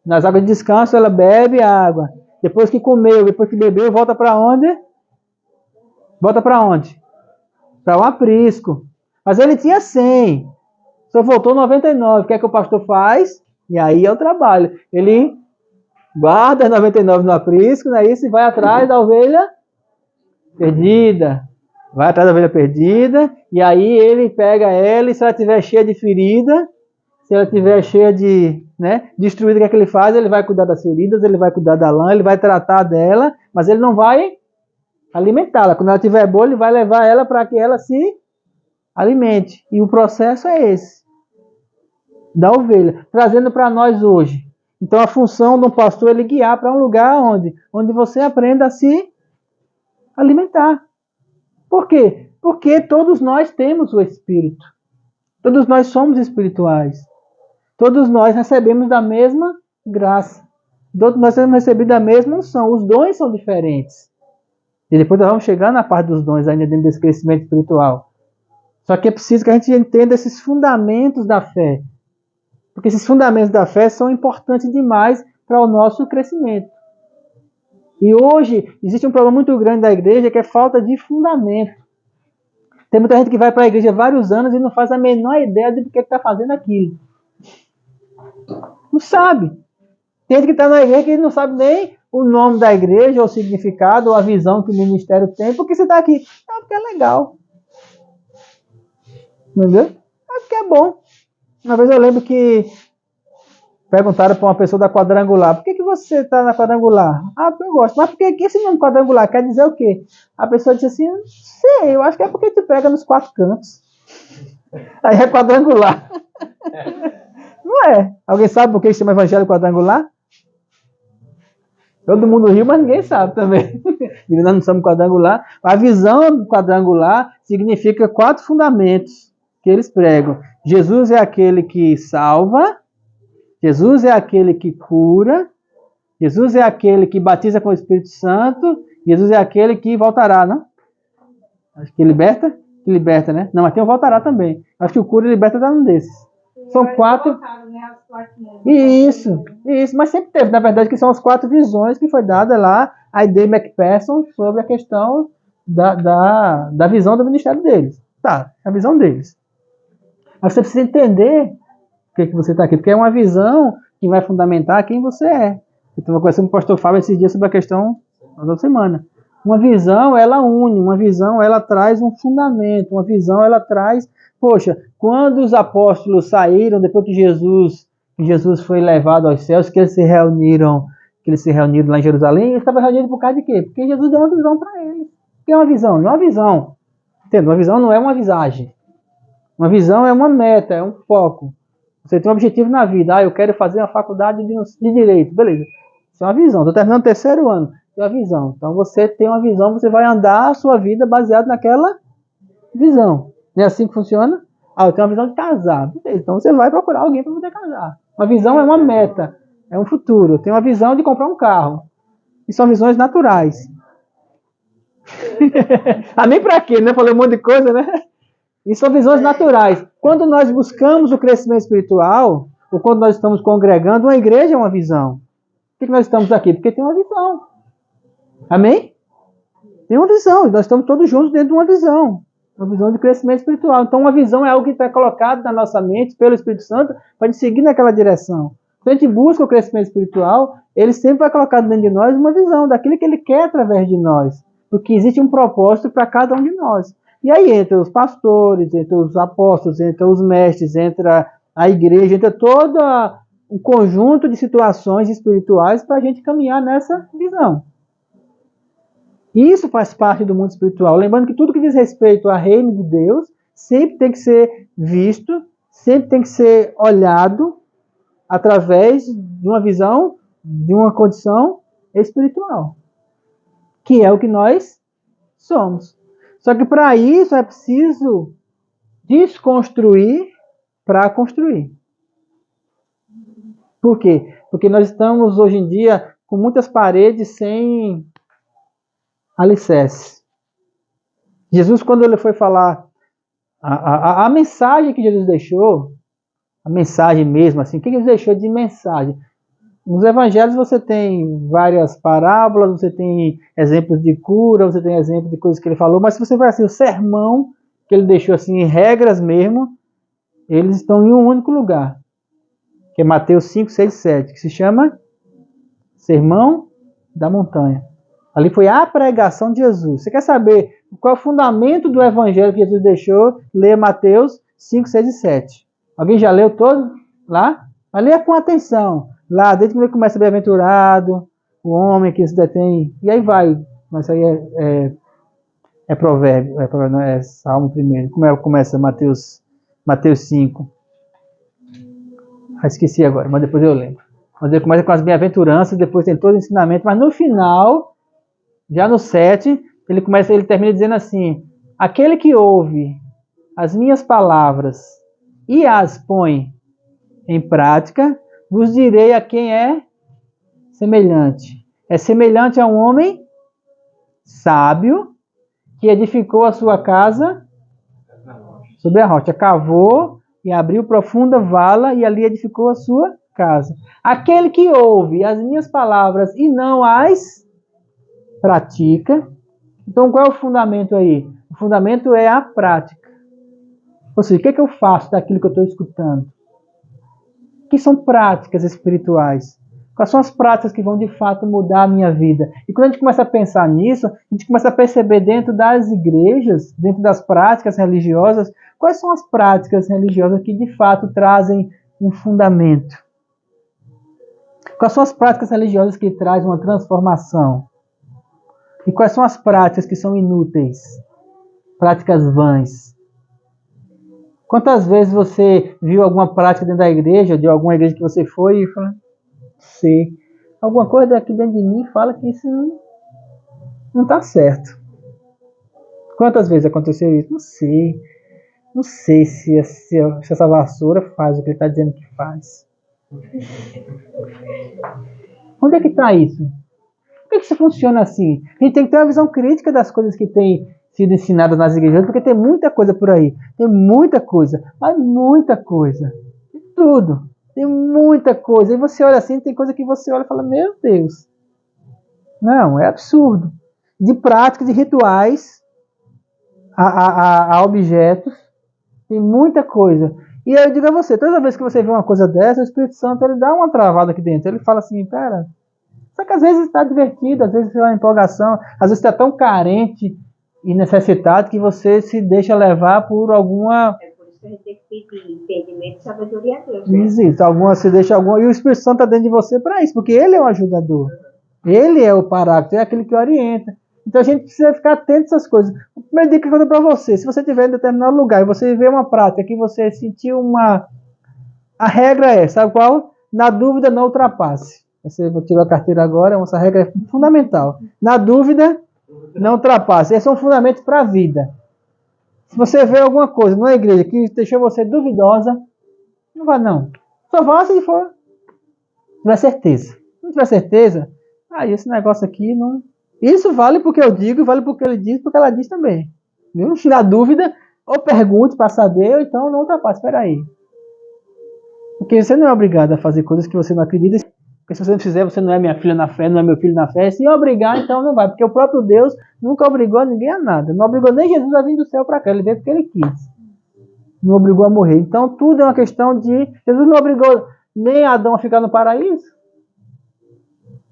Nas águas de descanso ela bebe água. Depois que comeu, depois que bebeu, volta para onde? Volta para onde? Para um aprisco. Mas ele tinha 100. Só voltou 99. O que é que o pastor faz? E aí é o trabalho. Ele guarda as 99 no aprisco, né? Isso, e vai atrás da ovelha perdida. Vai atrás da ovelha perdida, e aí ele pega ela, e se ela estiver cheia de ferida, se ela estiver cheia de, destruída, o que é que ele faz? Ele vai cuidar das feridas, ele vai cuidar da lã, ele vai tratar dela, mas ele não vai alimentá-la. Quando ela estiver boa, ele vai levar ela para que ela se alimente. E o processo é esse, da ovelha, trazendo para nós hoje. Então a função de um pastor é ele guiar para um lugar onde você aprenda a se alimentar. Por quê? Porque todos nós temos o Espírito. Todos nós somos espirituais. Todos nós recebemos da mesma graça. Todos nós temos recebido da mesma unção. Os dons são diferentes. E depois nós vamos chegar na parte dos dons ainda dentro desse crescimento espiritual. Só que é preciso que a gente entenda esses fundamentos da fé. Porque esses fundamentos da fé são importantes demais para o nosso crescimento. E hoje existe um problema muito grande da igreja, que é falta de fundamento. Tem muita gente que vai para a igreja há vários anos e não faz a menor ideia de que está fazendo aquilo. Não sabe. Tem gente que está na igreja que não sabe nem o nome da igreja, ou o significado, ou a visão que o ministério tem. Porque você está aqui. Ah, porque é legal. Entendeu? Ah, porque é bom. Uma vez eu lembro que perguntaram para uma pessoa da quadrangular: por que você está na quadrangular? Ah, porque eu gosto. Mas por que esse nome quadrangular quer dizer o quê? A pessoa disse assim: não sei, eu acho que é porque te pega nos 4 cantos. Aí é quadrangular. Não é? Alguém sabe por que chama evangelho quadrangular? Todo mundo riu, mas ninguém sabe também. E nós não somos quadrangular. A visão quadrangular significa 4 fundamentos que eles pregam. Jesus é aquele que salva. Jesus é aquele que cura. Jesus é aquele que batiza com o Espírito Santo. Jesus é aquele que voltará, não? Acho que liberta. Que liberta, né? Não, mas tem o voltará também. Acho que o cura e liberta está um desses. São 4. Isso. Mas sempre teve, na verdade, que são as 4 visões que foi dada lá a D. Macpherson sobre a questão da visão do ministério deles. Tá, a visão deles. Mas você precisa entender por que você está aqui, porque é uma visão que vai fundamentar quem você é. Eu estava conversando com o pastor Fábio esses dias sobre a questão da semana. Uma visão, ela une, uma visão, ela traz um fundamento, uma visão, ela traz... Poxa, quando os apóstolos saíram, depois que Jesus foi levado aos céus, que eles se reuniram lá em Jerusalém, eles estavam reunidos por causa de quê? Porque Jesus deu uma visão para eles. O que é uma visão? Não é uma visão. Entende? Uma visão não é uma visagem. Uma visão é uma meta, é um foco. Você tem um objetivo na vida. Eu quero fazer uma faculdade de Direito. Beleza. Isso é uma visão. Estou terminando o 3º ano. Tem uma visão. Então você tem uma visão, você vai andar a sua vida baseado naquela visão. Não é assim que funciona? Eu tenho uma visão de casar. Beleza. Então você vai procurar alguém para poder casar. Uma visão é uma meta. É um futuro. Eu tenho uma visão de comprar um carro. E são visões naturais. Nem para quê, né? Falei um monte de coisa, né? E são visões naturais. Quando nós buscamos o crescimento espiritual, ou quando nós estamos congregando, uma igreja é uma visão. Por que nós estamos aqui? Porque tem uma visão. Amém? Tem uma visão. E nós estamos todos juntos dentro de uma visão. Uma visão de crescimento espiritual. Então, uma visão é algo que está colocado na nossa mente pelo Espírito Santo para a gente seguir naquela direção. Quando a gente busca o crescimento espiritual, ele sempre vai colocar dentro de nós uma visão daquilo que ele quer através de nós. Porque existe um propósito para cada um de nós. E aí entra os pastores, entra os apóstolos, entra os mestres, entra a igreja, entra todo um conjunto de situações espirituais para a gente caminhar nessa visão. Isso faz parte do mundo espiritual. Lembrando que tudo que diz respeito ao reino de Deus sempre tem que ser visto, sempre tem que ser olhado através de uma visão, de uma condição espiritual. Que é o que nós somos. Só que para isso é preciso desconstruir para construir. Por quê? Porque nós estamos hoje em dia com muitas paredes sem alicerce. Jesus, quando ele foi falar a mensagem que Jesus deixou, a mensagem mesmo, assim, o que Jesus deixou de mensagem? Nos evangelhos você tem várias parábolas, você tem exemplos de cura, você tem exemplos de coisas que ele falou, mas se você vai assim, o sermão que ele deixou assim, em regras mesmo, eles estão em um único lugar, que é Mateus 5, 6, 7, que se chama Sermão da Montanha. Ali foi a pregação de Jesus. Você quer saber qual é o fundamento do evangelho que Jesus deixou? Leia Mateus 5, 6 e 7. Alguém já leu todo lá? Mas leia com atenção. Lá, desde que ele começa bem-aventurado, o homem que se detém, e aí vai. Mas isso aí é provérbio, não é Salmo primeiro. Como começa Mateus 5? Esqueci agora, mas depois eu lembro. Mas ele começa com as bem-aventuranças, depois tem todo o ensinamento, mas no final, já no 7, ele termina dizendo assim: aquele que ouve as minhas palavras e as põe em prática, vos direi a quem é semelhante. É semelhante a um homem sábio que edificou a sua casa Sobre a rocha. Cavou e abriu profunda vala e ali edificou a sua casa. Aquele que ouve as minhas palavras e não as pratica. Então qual é o fundamento aí? O fundamento é a prática. Ou seja, o que é que eu faço daquilo que eu estou escutando? O que são práticas espirituais? Quais são as práticas que vão de fato mudar a minha vida? E quando a gente começa a pensar nisso, a gente começa a perceber dentro das igrejas, dentro das práticas religiosas, quais são as práticas religiosas que de fato trazem um fundamento? Quais são as práticas religiosas que trazem uma transformação? E quais são as práticas que são inúteis? Práticas vãs. Quantas vezes você viu alguma prática dentro da igreja, de alguma igreja que você foi e falou, sei, alguma coisa aqui dentro de mim fala que isso não está certo. Quantas vezes aconteceu isso? Não sei. Não sei se essa vassoura faz o que ele está dizendo que faz. Onde é que está isso? Por que isso funciona assim? A gente tem que ter uma visão crítica das coisas que têm sido ensinadas nas igrejas, porque tem muita coisa por aí. Tem muita coisa. Mas muita coisa. De tudo. Tem muita coisa. E você olha assim, tem coisa que você olha e fala, meu Deus. Não, é absurdo. De práticas, de rituais, a objetos, tem muita coisa. E eu digo a você, toda vez que você vê uma coisa dessa, o Espírito Santo ele dá uma travada aqui dentro. Ele fala assim, pera, só que às vezes está divertido, às vezes é uma empolgação, às vezes está tão carente e necessitado que você se deixa levar por alguma... É por isso que a gente tem que pedir entendimento e sabedoria a Deus, né? Existe, você deixa alguma... E o Espírito Santo está dentro de você para isso, porque ele é o ajudador. Ele é o paráclito, é aquele que orienta. Então a gente precisa ficar atento a essas coisas. A primeira dica que eu dou para você, se você estiver em determinado lugar e você vê uma prática que você sentiu uma... A regra é, sabe qual? Na dúvida, não ultrapasse. Você tirou a carteira agora, essa regra é fundamental. Na dúvida, não ultrapasse. Esses são fundamentos para a vida. Se você vê alguma coisa numa igreja que deixou você duvidosa, não vá não. Só vá se for tiver certeza. Se não tiver certeza, aí esse negócio aqui não... Isso vale porque eu digo, vale porque ele diz, porque ela diz também. Viu? Se tiver dúvida, ou pergunte para saber, ou então não ultrapasse. Espera aí. Porque você não é obrigado a fazer coisas que você não acredita. Porque se você não fizer, você não é minha filha na fé, não é meu filho na fé. Se obrigar, então não vai. Porque o próprio Deus nunca obrigou ninguém a nada. Não obrigou nem Jesus a vir do céu para cá. Ele veio porque ele quis. Não obrigou a morrer. Então tudo é uma questão de... Jesus não obrigou nem Adão a ficar no paraíso.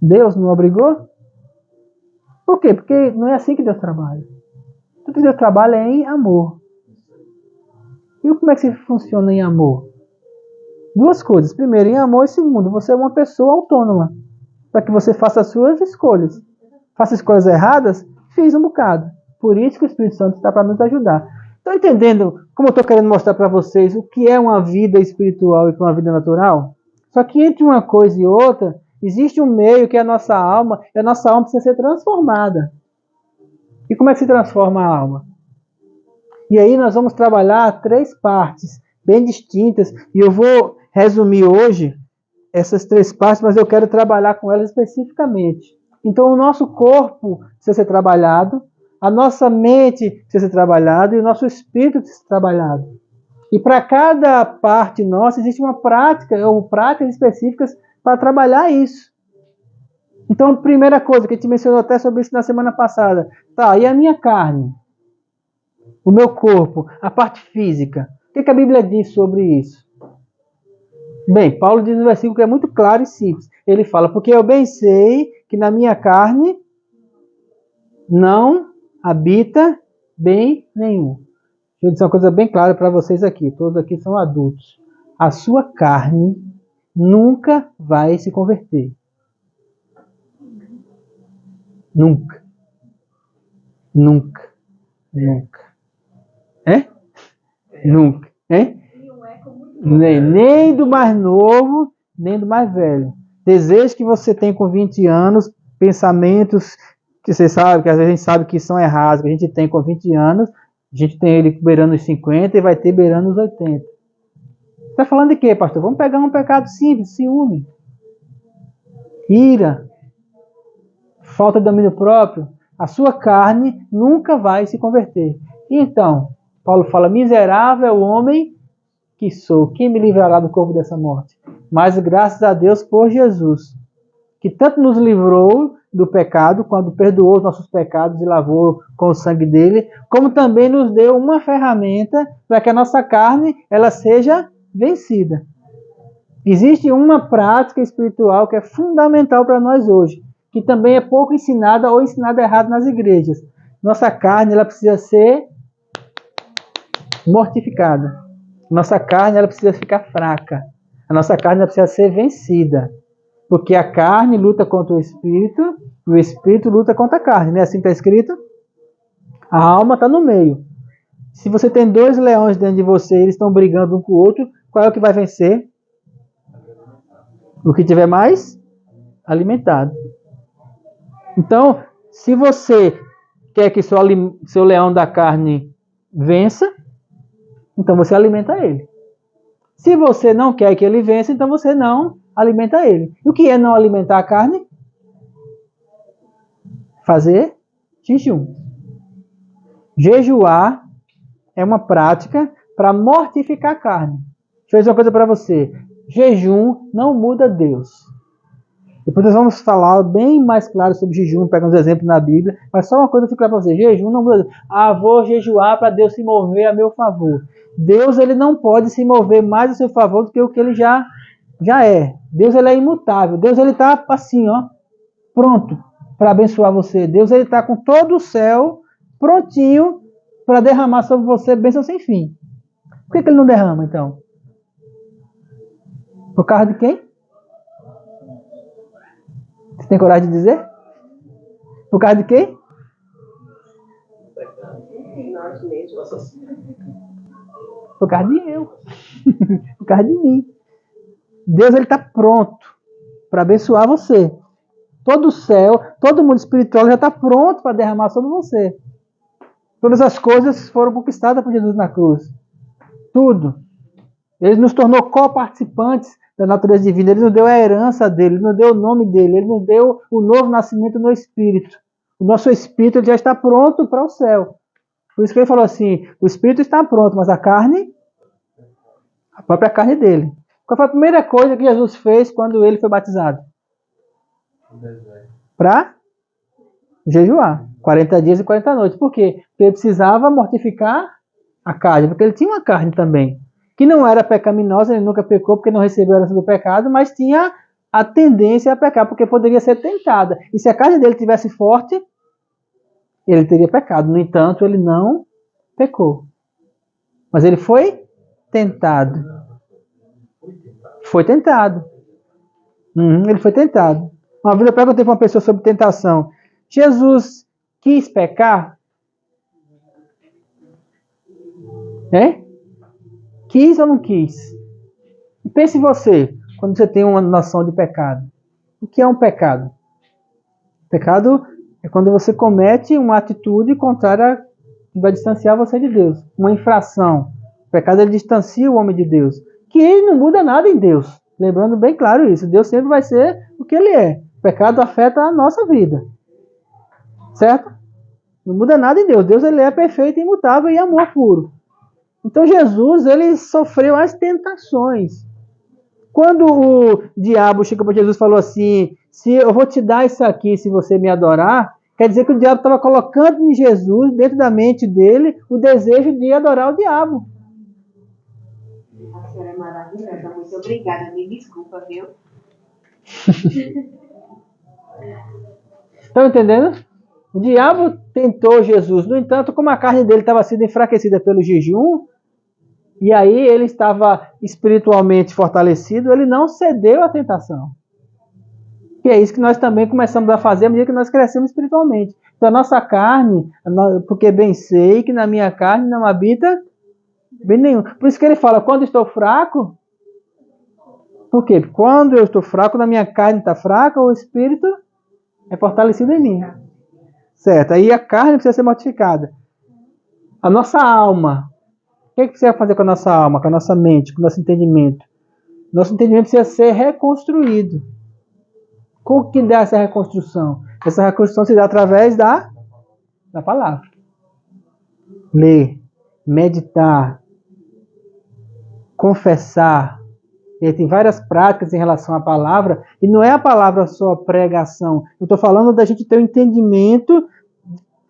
Deus não obrigou. Por quê? Porque não é assim que Deus trabalha. Tudo que Deus trabalha é em amor. E como é que funciona em amor? Duas coisas. Primeiro, em amor, e segundo, você é uma pessoa autônoma. Para que você faça as suas escolhas. Faça escolhas erradas, fiz um bocado. Por isso que o Espírito Santo está para nos ajudar. Estão entendendo como eu estou querendo mostrar para vocês o que é uma vida espiritual e uma vida natural? Só que entre uma coisa e outra, existe um meio que é a nossa alma, e a nossa alma precisa ser transformada. E como é que se transforma a alma? E aí nós vamos trabalhar três partes bem distintas, e eu vou resumir hoje essas três partes, mas eu quero trabalhar com elas especificamente. Então o nosso corpo precisa ser trabalhado, a nossa mente precisa ser trabalhada e o nosso espírito precisa ser trabalhado. E para cada parte nossa existe uma prática, ou práticas específicas para trabalhar isso. Então, a primeira coisa que a gente mencionou até sobre isso na semana passada. Tá, e a minha carne? O meu corpo? A parte física? O que a Bíblia diz sobre isso? Bem, Paulo diz no versículo que é muito claro e simples. Ele fala, porque eu bem sei que na minha carne não habita bem nenhum. Deixa eu dizer uma coisa bem clara para vocês aqui. Todos aqui são adultos. A sua carne nunca vai se converter. Nunca. Nunca. Nunca. É? Nunca. É? Nem do mais novo, nem do mais velho. Desejos que você tem com 20 anos, pensamentos que você sabe, que às vezes a gente sabe que são errados, que a gente tem com 20 anos, a gente tem ele beirando os 50 e vai ter beirando os 80. Você está falando de quê, pastor? Vamos pegar um pecado simples, ciúme, ira, falta de domínio próprio. A sua carne nunca vai se converter. Então, Paulo fala, miserável homem que sou, quem me livrará do corpo dessa morte? Mas graças a Deus por Jesus, que tanto nos livrou do pecado, quando perdoou os nossos pecados e lavou com o sangue dele, como também nos deu uma ferramenta para que a nossa carne ela seja vencida. Existe uma prática espiritual que é fundamental para nós hoje, que também é pouco ensinada ou ensinada errado nas igrejas. Nossa carne ela precisa ser mortificada. Nossa carne ela precisa ficar fraca. A nossa carne ela precisa ser vencida. Porque a carne luta contra o espírito e o espírito luta contra a carne. Não é assim que está escrito? A alma está no meio. Se você tem 2 leões dentro de você e eles estão brigando um com o outro, qual é o que vai vencer? O que tiver mais alimentado. Então, se você quer que seu leão da carne vença, então você alimenta ele. Se você não quer que ele vença, então você não alimenta ele. E o que é não alimentar a carne? Fazer jejum. Jejuar é uma prática para mortificar a carne. Deixa eu dizer uma coisa para você. Jejum não muda Deus. Depois nós vamos falar bem mais claro sobre jejum, pegando uns exemplos na Bíblia, mas só uma coisa que eu fico para você. Jejum não muda Deus. Vou jejuar para Deus se mover a meu favor. Deus ele não pode se mover mais a seu favor do que o que ele já é. Deus ele é imutável. Deus ele está assim, pronto para abençoar você. Deus ele está com todo o céu prontinho para derramar sobre você bênção sem fim. Por que ele não derrama, então? Por causa de quem? Você tem coragem de dizer? Por causa de quem? Nós mesmos. Por causa de eu. Por causa de mim. Deus ele está pronto para abençoar você. Todo o céu, todo mundo espiritual já está pronto para derramar sobre você. Todas as coisas foram conquistadas por Jesus na cruz. Tudo. Ele nos tornou co-participantes da natureza divina. Ele nos deu a herança dele, ele nos deu o nome dele, ele nos deu o novo nascimento no Espírito. O nosso Espírito já está pronto para o céu. Por isso que ele falou assim, o Espírito está pronto, mas a carne, a própria carne dele. Qual foi a primeira coisa que Jesus fez quando ele foi batizado? Para jejuar. 40 dias e 40 noites. Por quê? Porque ele precisava mortificar a carne, porque ele tinha uma carne também, que não era pecaminosa, ele nunca pecou porque não recebeu a herança do pecado, mas tinha a tendência a pecar, porque poderia ser tentada. E se a carne dele tivesse forte, ele teria pecado. No entanto, ele não pecou. Mas ele foi tentado. Foi tentado. Ele foi tentado. Uma vez eu perguntei para uma pessoa sobre tentação. Jesus quis pecar? Quis ou não quis? E pense você, quando você tem uma noção de pecado. O que é um pecado? Pecado é quando você comete uma atitude contrária que vai distanciar você de Deus. Uma infração. O pecado ele distancia o homem de Deus. Que ele não muda nada em Deus. Lembrando bem claro isso. Deus sempre vai ser o que ele é. O pecado afeta a nossa vida. Certo? Não muda nada em Deus. Deus ele é perfeito, imutável e amor puro. Então Jesus ele sofreu as tentações. Quando o diabo chegou para Jesus e falou assim, se eu vou te dar isso aqui se você me adorar, quer dizer que o diabo estava colocando em Jesus, dentro da mente dele, o desejo de adorar o diabo. A senhora é maravilhosa, muito obrigada, me desculpa, viu? Estão entendendo? O diabo tentou Jesus, no entanto, como a carne dele estava sendo enfraquecida pelo jejum, e aí ele estava espiritualmente fortalecido, ele não cedeu à tentação. E é isso que nós também começamos a fazer à medida que nós crescemos espiritualmente. Então a nossa carne, porque bem sei que na minha carne não habita bem nenhum. Por isso que ele fala, quando estou fraco, por quê? Quando eu estou fraco, na minha carne está fraca, o espírito é fortalecido em mim. Certo, aí a carne precisa ser mortificada. A nossa alma, o que precisa fazer com a nossa alma, com a nossa mente, com o nosso entendimento? Nosso entendimento precisa ser reconstruído. Como que dá essa reconstrução? Essa reconstrução se dá através da palavra. Ler. meditar, confessar. E tem várias práticas em relação à palavra, e não é a palavra só pregação. Eu estou falando da gente ter um entendimento,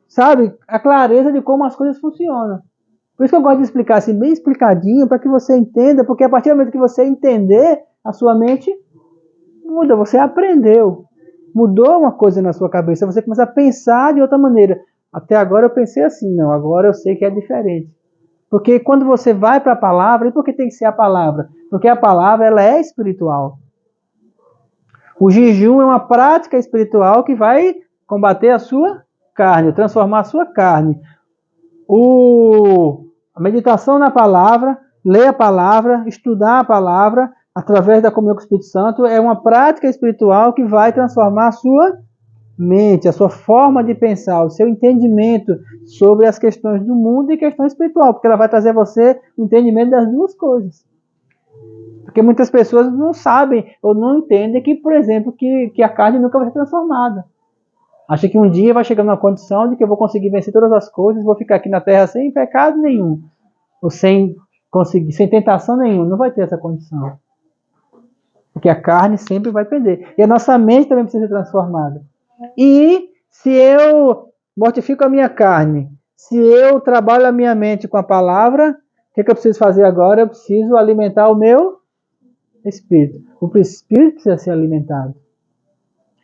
sabe, a clareza de como as coisas funcionam. Por isso que eu gosto de explicar assim, bem explicadinho, para que você entenda, porque a partir do momento que você entender, a sua mente muda, você aprendeu. Mudou uma coisa na sua cabeça, você começa a pensar de outra maneira. Até agora eu pensei assim, não, agora eu sei que é diferente. Porque quando você vai para a palavra, e por que tem que ser a palavra? Porque a palavra ela é espiritual. O jejum é uma prática espiritual que vai combater a sua carne, transformar a sua carne. A meditação na palavra, ler a palavra, estudar a palavra, através da comunhão com o Espírito Santo, é uma prática espiritual que vai transformar a sua mente, a sua forma de pensar, o seu entendimento sobre as questões do mundo e questão espiritual, porque ela vai trazer a você o entendimento das duas coisas. Porque muitas pessoas não sabem ou não entendem que, por exemplo, que a carne nunca vai ser transformada. Acha que um dia vai chegar numa condição de que eu vou conseguir vencer todas as coisas, vou ficar aqui na terra sem pecado nenhum, ou sem tentação nenhuma. Não vai ter essa condição. Porque a carne sempre vai perder. E a nossa mente também precisa ser transformada. E se eu mortifico a minha carne, se eu trabalho a minha mente com a palavra, o que eu preciso fazer agora? Eu preciso alimentar o meu espírito. O espírito precisa ser alimentado.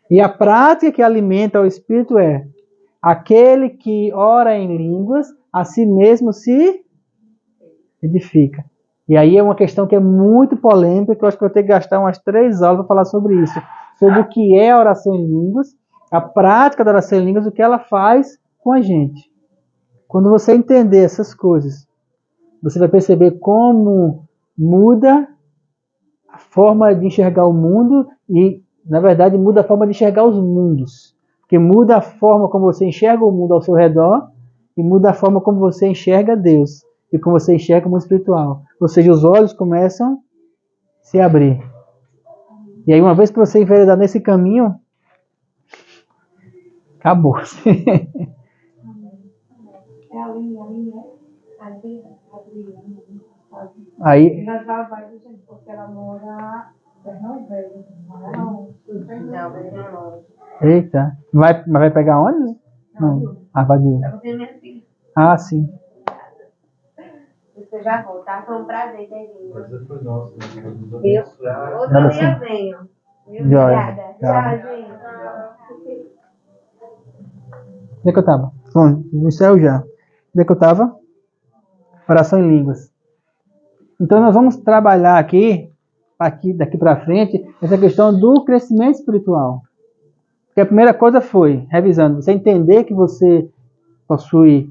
E a prática que alimenta o espírito é: aquele que ora em línguas, a si mesmo se edifica. E aí é uma questão que é muito polêmica, que eu acho que eu vou ter que gastar umas 3 aulas para falar sobre isso. Sobre o que é a oração em línguas, a prática da oração em línguas, o que ela faz com a gente. Quando você entender essas coisas, você vai perceber como muda a forma de enxergar o mundo e, na verdade, muda a forma de enxergar os mundos. Porque muda a forma como você enxerga o mundo ao seu redor e muda a forma como você enxerga Deus e como você enxerga o mundo espiritual. Ou seja, os olhos começam a se abrir. E aí, uma vez que você enveredar nesse caminho, acabou. Aí. Porque ela mora não veio. Eita. Mas vai pegar ônibus? Não. Ah, vai de Uber. Ah, sim. Você já voltar, foi um prazer ter vindo. Prazer foi nosso. Outro dia venho. Obrigada. Tchau, gente. Onde é que eu estava? Bom, no céu já. Onde é que eu estava? Oração em línguas. Então nós vamos trabalhar aqui daqui para frente, essa questão do crescimento espiritual. Porque a primeira coisa foi, revisando, você entender que você possui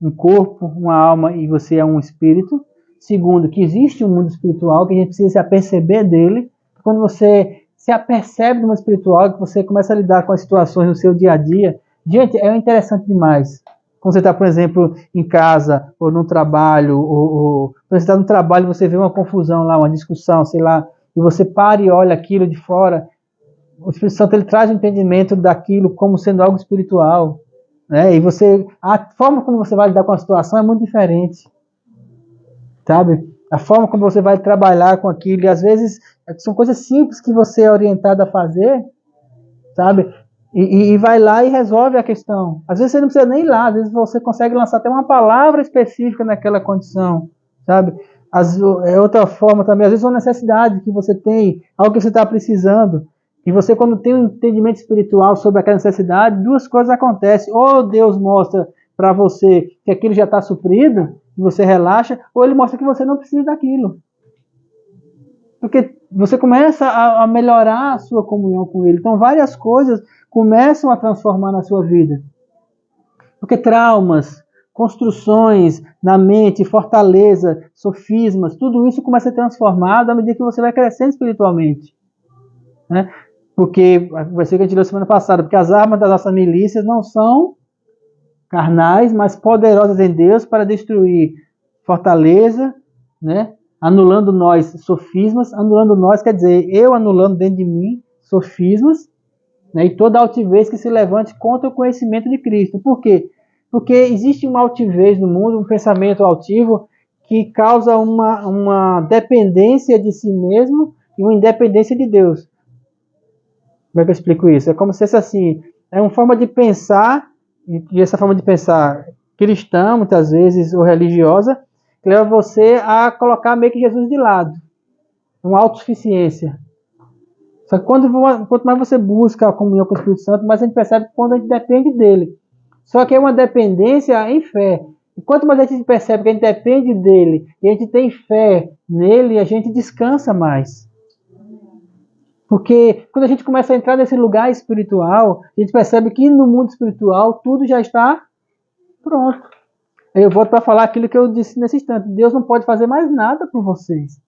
um corpo, uma alma e você é um espírito. Segundo, que existe um mundo espiritual, que a gente precisa se aperceber dele. Quando você se apercebe do mundo espiritual, que você começa a lidar com as situações no seu dia a dia, gente, é interessante demais. Quando você está, por exemplo, em casa, ou no trabalho, ou quando você está no trabalho, você vê uma confusão lá, uma discussão, sei lá, e você para e olha aquilo de fora, o Espírito Santo ele traz o entendimento daquilo como sendo algo espiritual, né? E a forma como você vai lidar com a situação é muito diferente, sabe? A forma como você vai trabalhar com aquilo, e às vezes são coisas simples que você é orientado a fazer, sabe? E vai lá e resolve a questão. Às vezes você não precisa nem ir lá, às vezes você consegue lançar até uma palavra específica naquela condição, sabe? É outra forma também, às vezes uma necessidade que você tem, algo que você está precisando, e você quando tem um entendimento espiritual sobre aquela necessidade, 2 coisas acontecem. Ou Deus mostra para você que aquilo já está suprido, e você relaxa, ou Ele mostra que você não precisa daquilo. Porque você começa a melhorar a sua comunhão com Ele. Então várias coisas começam a transformar na sua vida. Porque traumas, construções na mente, fortaleza, sofismas, tudo isso começa a ser transformado à medida que você vai crescendo espiritualmente. Né? Porque, vai ser o que a gente leu semana passada, porque as armas das nossas milícias não são carnais, mas poderosas em Deus para destruir fortaleza, né? Anulando nós sofismas, anulando nós quer dizer, eu anulando dentro de mim sofismas, né? E toda altivez que se levante contra o conhecimento de Cristo. Por quê? Porque existe uma altivez no mundo, um pensamento altivo que causa uma dependência de si mesmo e uma independência de Deus. Como é que eu explico isso? É como se fosse assim, é uma forma de pensar, e essa forma de pensar cristã, muitas vezes, ou religiosa, que leva você a colocar meio que Jesus de lado. Uma autossuficiência. Só que quanto mais você busca a comunhão com o Espírito Santo, mais a gente percebe quando a gente depende dele. Só que é uma dependência em fé. E quanto mais a gente percebe que a gente depende dele, e a gente tem fé nele, a gente descansa mais. Porque quando a gente começa a entrar nesse lugar espiritual, a gente percebe que no mundo espiritual tudo já está pronto. Aí eu volto para falar aquilo que eu disse nesse instante. Deus não pode fazer mais nada por vocês.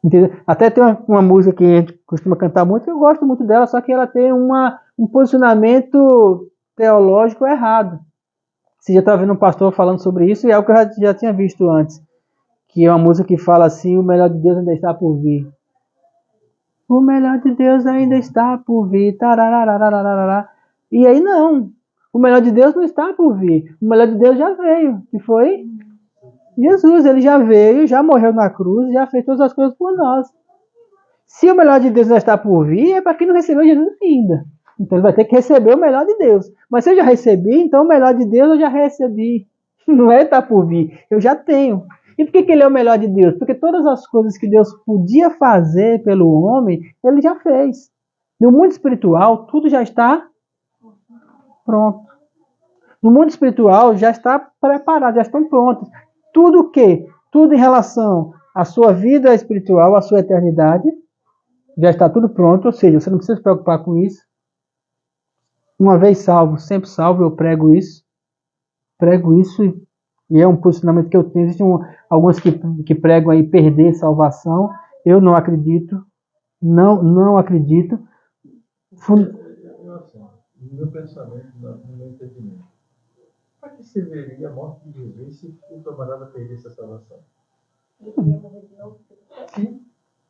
Entendeu? Até tem uma música que a gente costuma cantar muito, que eu gosto muito dela, só que ela tem um posicionamento teológico errado. Você já estava vendo um pastor falando sobre isso, e é algo que eu já tinha visto antes. Que é uma música que fala assim, o melhor de Deus ainda está por vir. O melhor de Deus ainda está por vir. Tararararararara. E aí não. O melhor de Deus não está por vir. O melhor de Deus já veio. Que foi Jesus. Ele já veio, já morreu na cruz, já fez todas as coisas por nós. Se o melhor de Deus não está por vir, é para quem não recebeu Jesus ainda. Então ele vai ter que receber o melhor de Deus. Mas se eu já recebi, então o melhor de Deus eu já recebi. Não é estar por vir. Eu já tenho. E por que ele é o melhor de Deus? Porque todas as coisas que Deus podia fazer pelo homem, ele já fez. No mundo espiritual, tudo já está pronto. No mundo espiritual, já está preparado, já estão prontos. Tudo o quê? Tudo em relação à sua vida espiritual, à sua eternidade, já está tudo pronto. Ou seja, você não precisa se preocupar com isso. Uma vez salvo, sempre salvo, eu prego isso. Prego isso e é um posicionamento que eu tenho. Existem alguns que pregam aí perder salvação. Eu não acredito. Não acredito. No meu pensamento, no meu entendimento, para que serviria a morte de Jesus se o camarada perdesse a salvação? Sim.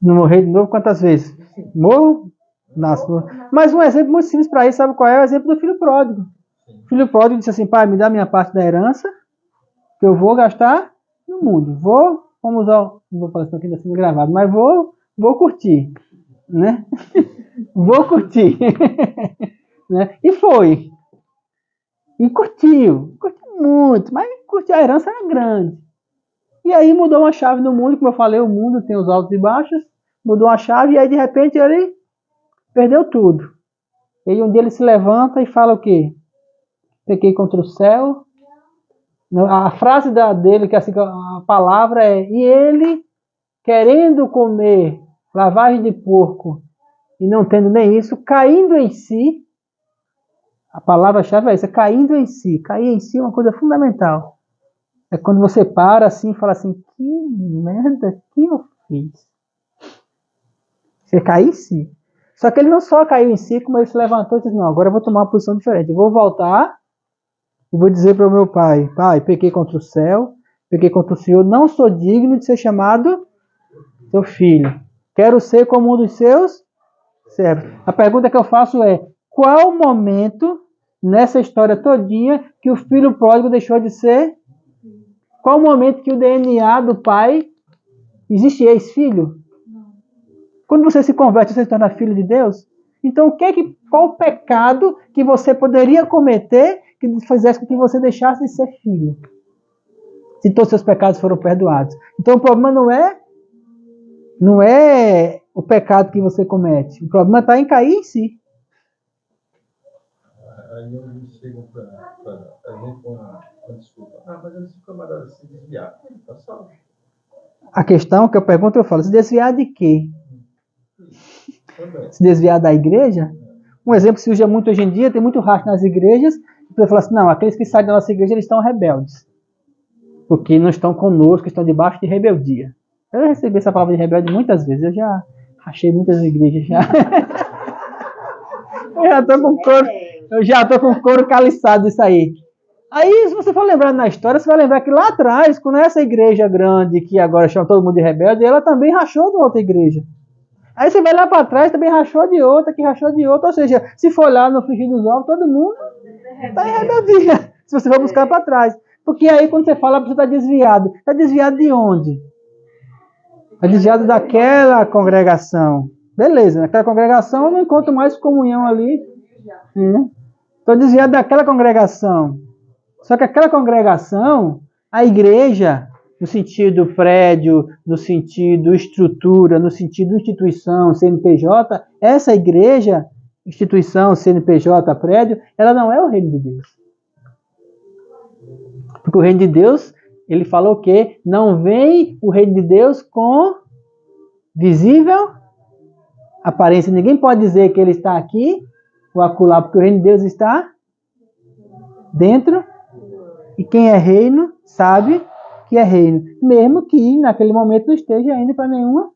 Não morrer de novo quantas vezes? Morro? Nasço. Mas um exemplo muito simples para isso, sabe qual é? O exemplo do filho pródigo. O filho pródigo disse assim, pai, me dá minha parte da herança, que eu vou gastar no mundo. Vamos usar, não vou falar isso aqui, ainda sendo gravado, mas vou curtir, né? Vou curtir. Né? E foi. E curtiu muito, mas curtiu, a herança era grande. E aí mudou uma chave no mundo, como eu falei, o mundo tem os altos e baixos, mudou uma chave e aí de repente ele perdeu tudo. E aí um dia ele se levanta e fala o quê? Pequei contra o céu. A frase dele, que assim, a palavra é, e ele, querendo comer lavagem de porco e não tendo nem isso, caindo em si, a palavra-chave é essa, caindo em si. Cair em si é uma coisa fundamental. É quando você para assim e fala assim, que merda que eu fiz. Você cai em si. Só que ele não só caiu em si, como ele se levantou e disse, não, agora eu vou tomar uma posição diferente. Eu vou voltar e vou dizer para o meu pai, pai, pequei contra o céu, pequei contra o Senhor, não sou digno de ser chamado seu filho. Quero ser como um dos seus servos. A pergunta que eu faço é, qual o momento nessa história todinha que o filho pródigo deixou de ser? Qual o momento que o DNA do pai existe ex-filho? Quando você se converte, você se torna filho de Deus? Então, qual o pecado que você poderia cometer que fizesse com que você deixasse de ser filho? Se todos os seus pecados foram perdoados. Então, o problema não é o pecado que você comete. O problema está em cair em si. Aí eles chegam para a gente com a desculpa. Mas se o camarada se desviar, ele está salvo. A questão que eu pergunto, eu falo, se desviar de quê? Se desviar da igreja? Um exemplo que se usa muito hoje em dia, tem muito rastro nas igrejas, e você fala assim, não, aqueles que saem da nossa igreja, eles estão rebeldes. Porque não estão conosco, estão debaixo de rebeldia. Eu recebi essa palavra de rebelde muitas vezes, eu já achei muitas igrejas já. Eu já tô com o couro caliçado disso aí. Aí, se você for lembrar na história, você vai lembrar que lá atrás, quando essa igreja grande, que agora chama todo mundo de rebelde, ela também rachou de outra igreja. Aí você vai lá para trás, também rachou de outra, que rachou de outra. Ou seja, se for lá no frigir dos ovos, todo mundo Está em rebeldia. Se você for buscar para trás. Porque aí quando você fala, você está desviado. Está desviado de onde? Está desviado daquela congregação. Beleza, naquela congregação eu não encontro mais comunhão ali. Estou desviado daquela congregação. Só que aquela congregação, a igreja, no sentido prédio, no sentido estrutura, no sentido instituição, CNPJ, essa igreja, instituição, CNPJ, prédio, ela não é o reino de Deus. Porque o reino de Deus, ele falou o quê? Não vem o reino de Deus com visível aparência. Ninguém pode dizer que ele está aqui ou acolá, porque o reino de Deus está dentro. E quem é reino sabe que é reino. Mesmo que naquele momento não esteja indo para nenhuma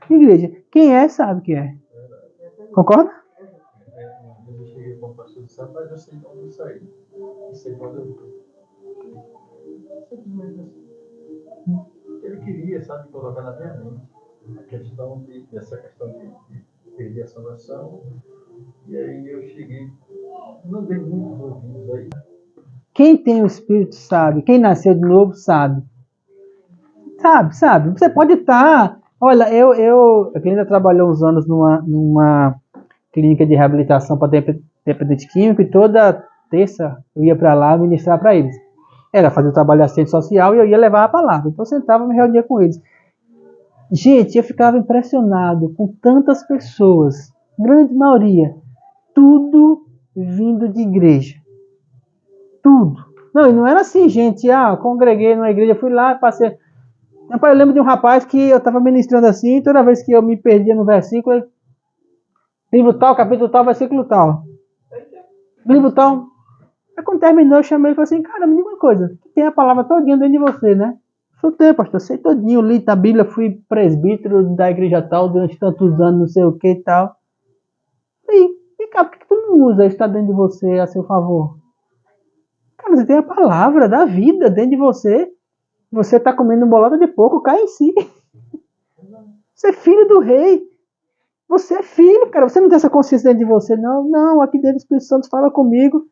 igreja. Quem é, sabe que é. Concorda? Eu cheguei com o pastor de São, mas eu sei de onde eu saí. Eu sei quando eu... Ele queria, sabe, colocar na minha mente essa questão de perder a salvação. E aí eu cheguei, não dei muitos ouvidos aí. Quem tem o Espírito sabe. Quem nasceu de novo sabe. Sabe. Você pode estar... Olha, a clínica trabalhou uns anos numa clínica de reabilitação para dependente químico e toda terça eu ia para lá ministrar para eles. Era fazer o trabalho de assistente social e eu ia levar a palavra. Então eu sentava e me reunia com eles. Gente, eu ficava impressionado com tantas pessoas, grande maioria, tudo vindo de igreja. Tudo. Não, e não era assim, gente. Congreguei numa igreja, fui lá, passei. Eu lembro de um rapaz que eu estava ministrando assim, toda vez que eu me perdia no versículo, livro tal, capítulo tal, versículo tal. Livro tal. Aí quando terminou, eu chamei e falei assim, cara, me diga uma coisa, tem a palavra todinha dentro de você, né? Sou teu, pastor, sei todinho, li a Bíblia, fui presbítero da igreja tal, durante tantos anos, não sei o que e tal. E cara, por que tu não usa isso que está dentro de você a seu favor? Cara, você tem a palavra da vida dentro de você. Você está comendo bolota de porco, cai em si. Você é filho do rei. Você é filho, cara. Você não tem essa consciência dentro de você, não. Não, aqui dentro o Espírito Santo fala comigo.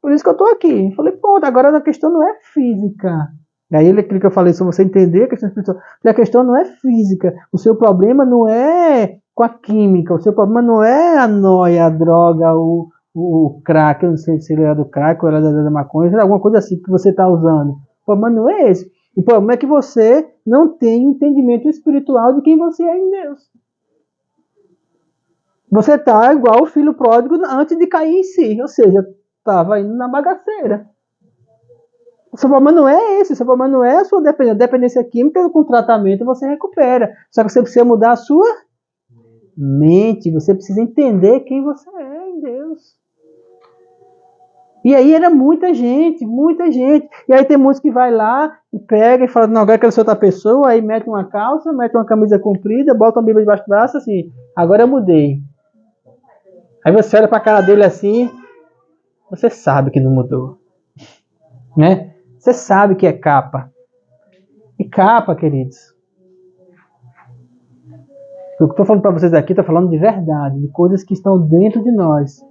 Por isso que eu estou aqui. Falei, pronto, agora a questão não é física. E aí aquilo que eu falei, se você entender a questão espiritual, a questão não é física. O seu problema não é com a química. O seu problema não é a noia, a droga, o crack. Eu não sei se ele era do crack ou era da maconha, era alguma coisa assim que você está usando. O problema não é esse. O problema é que você não tem entendimento espiritual de quem você é em Deus. Você está igual o filho pródigo antes de cair em si. Ou seja, estava indo na bagaceira. O seu problema não é esse. O seu problema não é a sua dependência. A dependência química, com tratamento, você recupera. Só que você precisa mudar a sua mente. Você precisa entender quem você é em Deus. E aí era muita gente. E aí tem muitos que vai lá e pega e fala, não, agora eu quero ser outra pessoa, aí mete uma calça, mete uma camisa comprida, bota uma Bíblia debaixo do braço, assim, agora eu mudei. Aí você olha pra cara dele assim, você sabe que não mudou. Né? Você sabe que é capa. E capa, queridos. O que eu estou falando para vocês aqui, estou falando de verdade, de coisas que estão dentro de nós.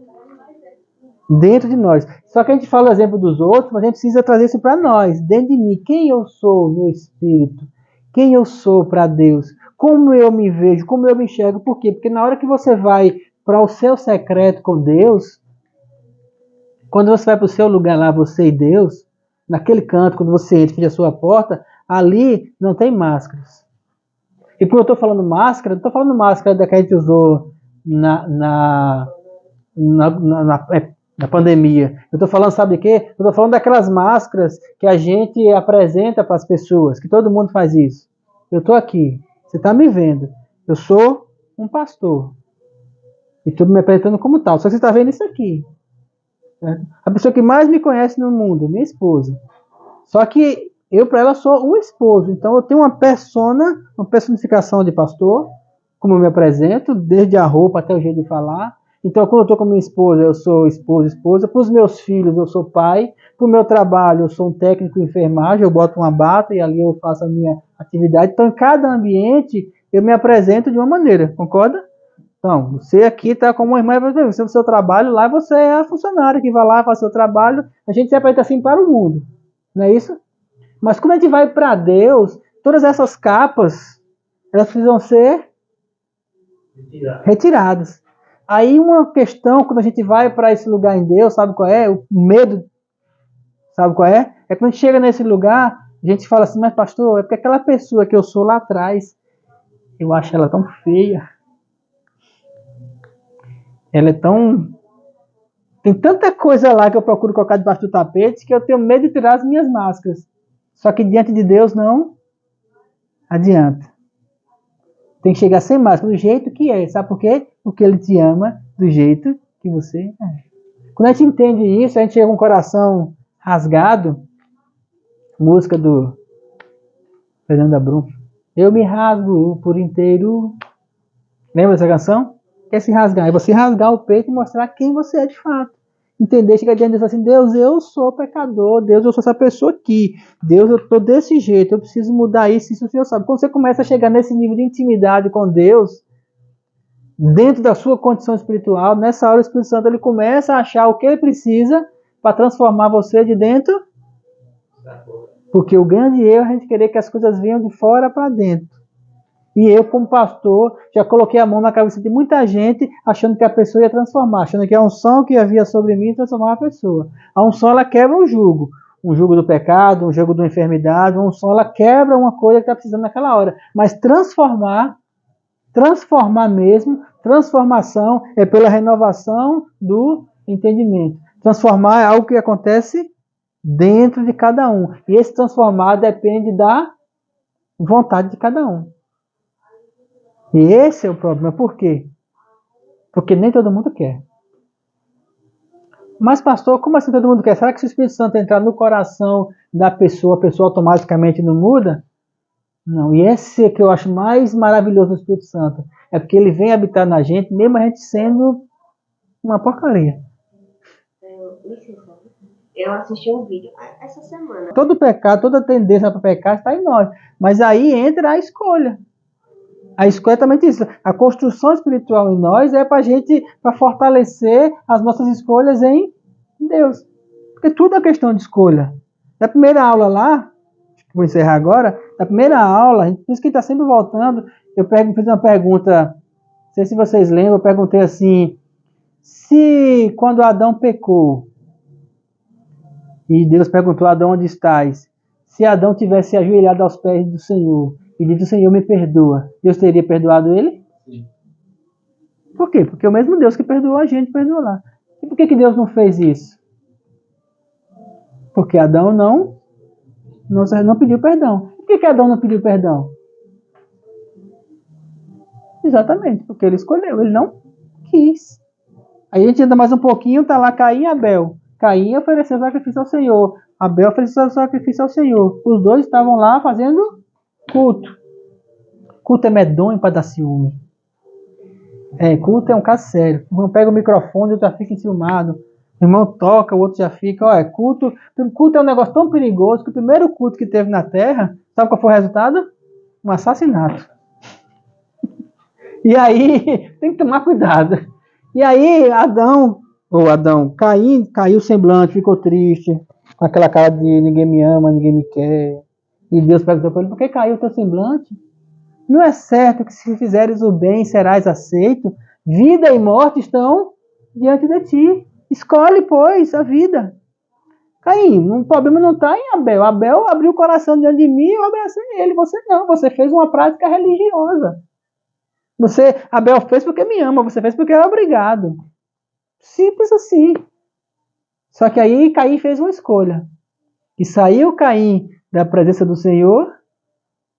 Dentro de nós. Só que a gente fala o exemplo dos outros, mas a gente precisa trazer isso para nós. Dentro de mim, quem eu sou no Espírito? Quem eu sou para Deus? Como eu me vejo? Como eu me enxergo? Por quê? Porque na hora que você vai para o seu secreto com Deus, quando você vai para o seu lugar lá, você e Deus, naquele canto, quando você entra e fecha a sua porta, ali não tem máscaras. E quando eu estou falando máscara, não estou falando máscara da que a gente usou na pandemia. Eu estou falando, sabe de quê? Eu estou falando daquelas máscaras que a gente apresenta para as pessoas, que todo mundo faz isso. Eu estou aqui, você está me vendo. Eu sou um pastor. E estou me apresentando como tal. Só que você está vendo isso aqui. Certo? A pessoa que mais me conhece no mundo é minha esposa. Só que eu para ela sou um esposo. Então eu tenho uma personificação de pastor, como eu me apresento, desde a roupa até o jeito de falar. Então, quando eu estou com minha esposa, eu sou esposa. Para os meus filhos, eu sou pai. Para o meu trabalho, eu sou um técnico de enfermagem. Eu boto uma bata e ali eu faço a minha atividade. Então, em cada ambiente, eu me apresento de uma maneira. Concorda? Então, você aqui está como uma irmã, você no seu trabalho, lá você é a funcionária que vai lá, faz seu trabalho, a gente se apresenta assim para o mundo, não é isso? Mas quando a gente vai para Deus, todas essas capas, elas precisam ser retiradas. Aí uma questão, quando a gente vai para esse lugar em Deus, sabe qual é? O medo, sabe qual é? É quando a gente chega nesse lugar, a gente fala assim, mas pastor, é porque aquela pessoa que eu sou lá atrás, eu acho ela tão feia. Ela é tão... Tem tanta coisa lá que eu procuro colocar debaixo do tapete que eu tenho medo de tirar as minhas máscaras. Só que diante de Deus não adianta. Tem que chegar sem máscara, do jeito que é. Sabe por quê? Porque Ele te ama do jeito que você é. Quando a gente entende isso, a gente chega com o coração rasgado. Música do Fernando Abrum. Eu me rasgo por inteiro. Lembra dessa canção? Quer se rasgar? É você rasgar o peito e mostrar quem você é de fato. Entender, chegar diante de Deus assim, Deus, eu sou pecador, Deus, eu sou essa pessoa aqui, Deus, eu estou desse jeito, eu preciso mudar isso, o Senhor sabe. Quando você começa a chegar nesse nível de intimidade com Deus, dentro da sua condição espiritual, nessa hora o Espírito Santo ele começa a achar o que ele precisa para transformar você de dentro. Porque o grande erro é a gente querer que as coisas venham de fora para dentro. E eu, como pastor, já coloquei a mão na cabeça de muita gente, achando que a pessoa ia transformar, achando que a unção que havia sobre mim ia transformar a pessoa. A unção, ela quebra um jugo do pecado, um jugo da enfermidade, uma unção, ela quebra uma coisa que está precisando naquela hora. Mas transformar mesmo, transformação é pela renovação do entendimento. Transformar é algo que acontece dentro de cada um. E esse transformar depende da vontade de cada um. E esse é o problema. Por quê? Porque nem todo mundo quer. Mas, pastor, como assim todo mundo quer? Será que se o Espírito Santo entrar no coração da pessoa, a pessoa automaticamente não muda? Não. E esse é que eu acho mais maravilhoso no Espírito Santo. É porque ele vem habitar na gente, mesmo a gente sendo uma porcaria. Eu assisti um vídeo essa semana. Todo pecado, toda tendência para pecar está em nós. Mas aí entra a escolha. A escolha é também isso. A construção espiritual em nós é para fortalecer as nossas escolhas em Deus. Porque tudo é questão de escolha. Na primeira aula lá, vou encerrar agora, na primeira aula, por isso que está sempre voltando, eu fiz uma pergunta, não sei se vocês lembram, eu perguntei assim, se quando Adão pecou, e Deus perguntou a Adão, onde estás? Se Adão tivesse ajoelhado aos pés do Senhor, e disse, Senhor, me perdoa. Deus teria perdoado ele? Sim. Por quê? Porque o mesmo Deus que perdoou a gente, perdoou lá. E por que Deus não fez isso? Porque Adão não pediu perdão. Por que Adão não pediu perdão? Exatamente, porque ele escolheu, ele não quis. Aí a gente anda mais um pouquinho, tá lá Caim e Abel. Caim ofereceu sacrifício ao Senhor. Abel ofereceu sacrifício ao Senhor. Os dois estavam lá fazendo culto. Culto é medonho para dar ciúme. Culto é um caso sério. O irmão pega o microfone, o outro já fica enciumado. O irmão toca, o outro já fica. Culto é um negócio tão perigoso que o primeiro culto que teve na Terra, sabe qual foi o resultado? Um assassinato. E aí, tem que tomar cuidado. E aí, Caim caiu o semblante, ficou triste, com aquela cara de ninguém me ama, ninguém me quer. E Deus perguntou para ele, por que caiu o teu semblante? Não é certo que se fizeres o bem serás aceito? Vida e morte estão diante de ti. Escolhe, pois, a vida. Caim, o problema não está em Abel. Abel abriu o coração diante de mim e eu abracei ele. Você não, você fez uma prática religiosa. Abel fez porque me ama, você fez porque é obrigado. Simples assim. Só que aí Caim fez uma escolha. E saiu Caim da presença do Senhor,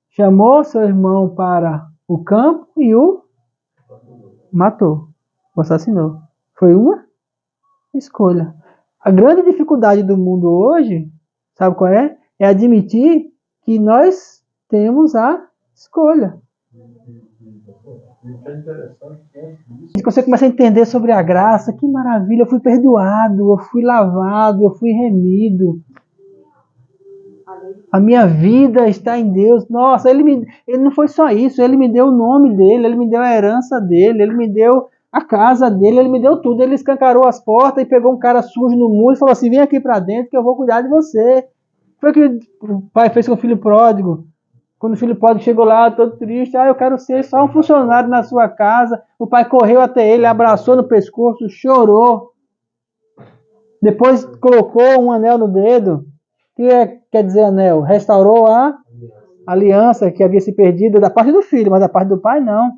chamou seu irmão para o campo e o matou, o assassinou. Foi uma escolha. A grande dificuldade do mundo hoje, sabe qual é? É admitir que nós temos a escolha. E você começa a entender sobre a graça, que maravilha, eu fui perdoado, eu fui lavado, eu fui remido. A minha vida está em Deus. Nossa, ele não foi só isso. Ele me deu o nome dele, ele me deu a herança dele, ele me deu a casa dele, ele me deu tudo. Ele escancarou as portas e pegou um cara sujo no muro e falou assim, vem aqui para dentro que eu vou cuidar de você. Foi o que o pai fez com o filho pródigo. Quando o filho pródigo chegou lá, todo triste, eu quero ser só um funcionário na sua casa. O pai correu até ele, abraçou no pescoço, chorou. Depois colocou um anel no dedo. O que quer dizer anel? Restaurou a aliança que havia se perdido da parte do filho, mas da parte do pai não.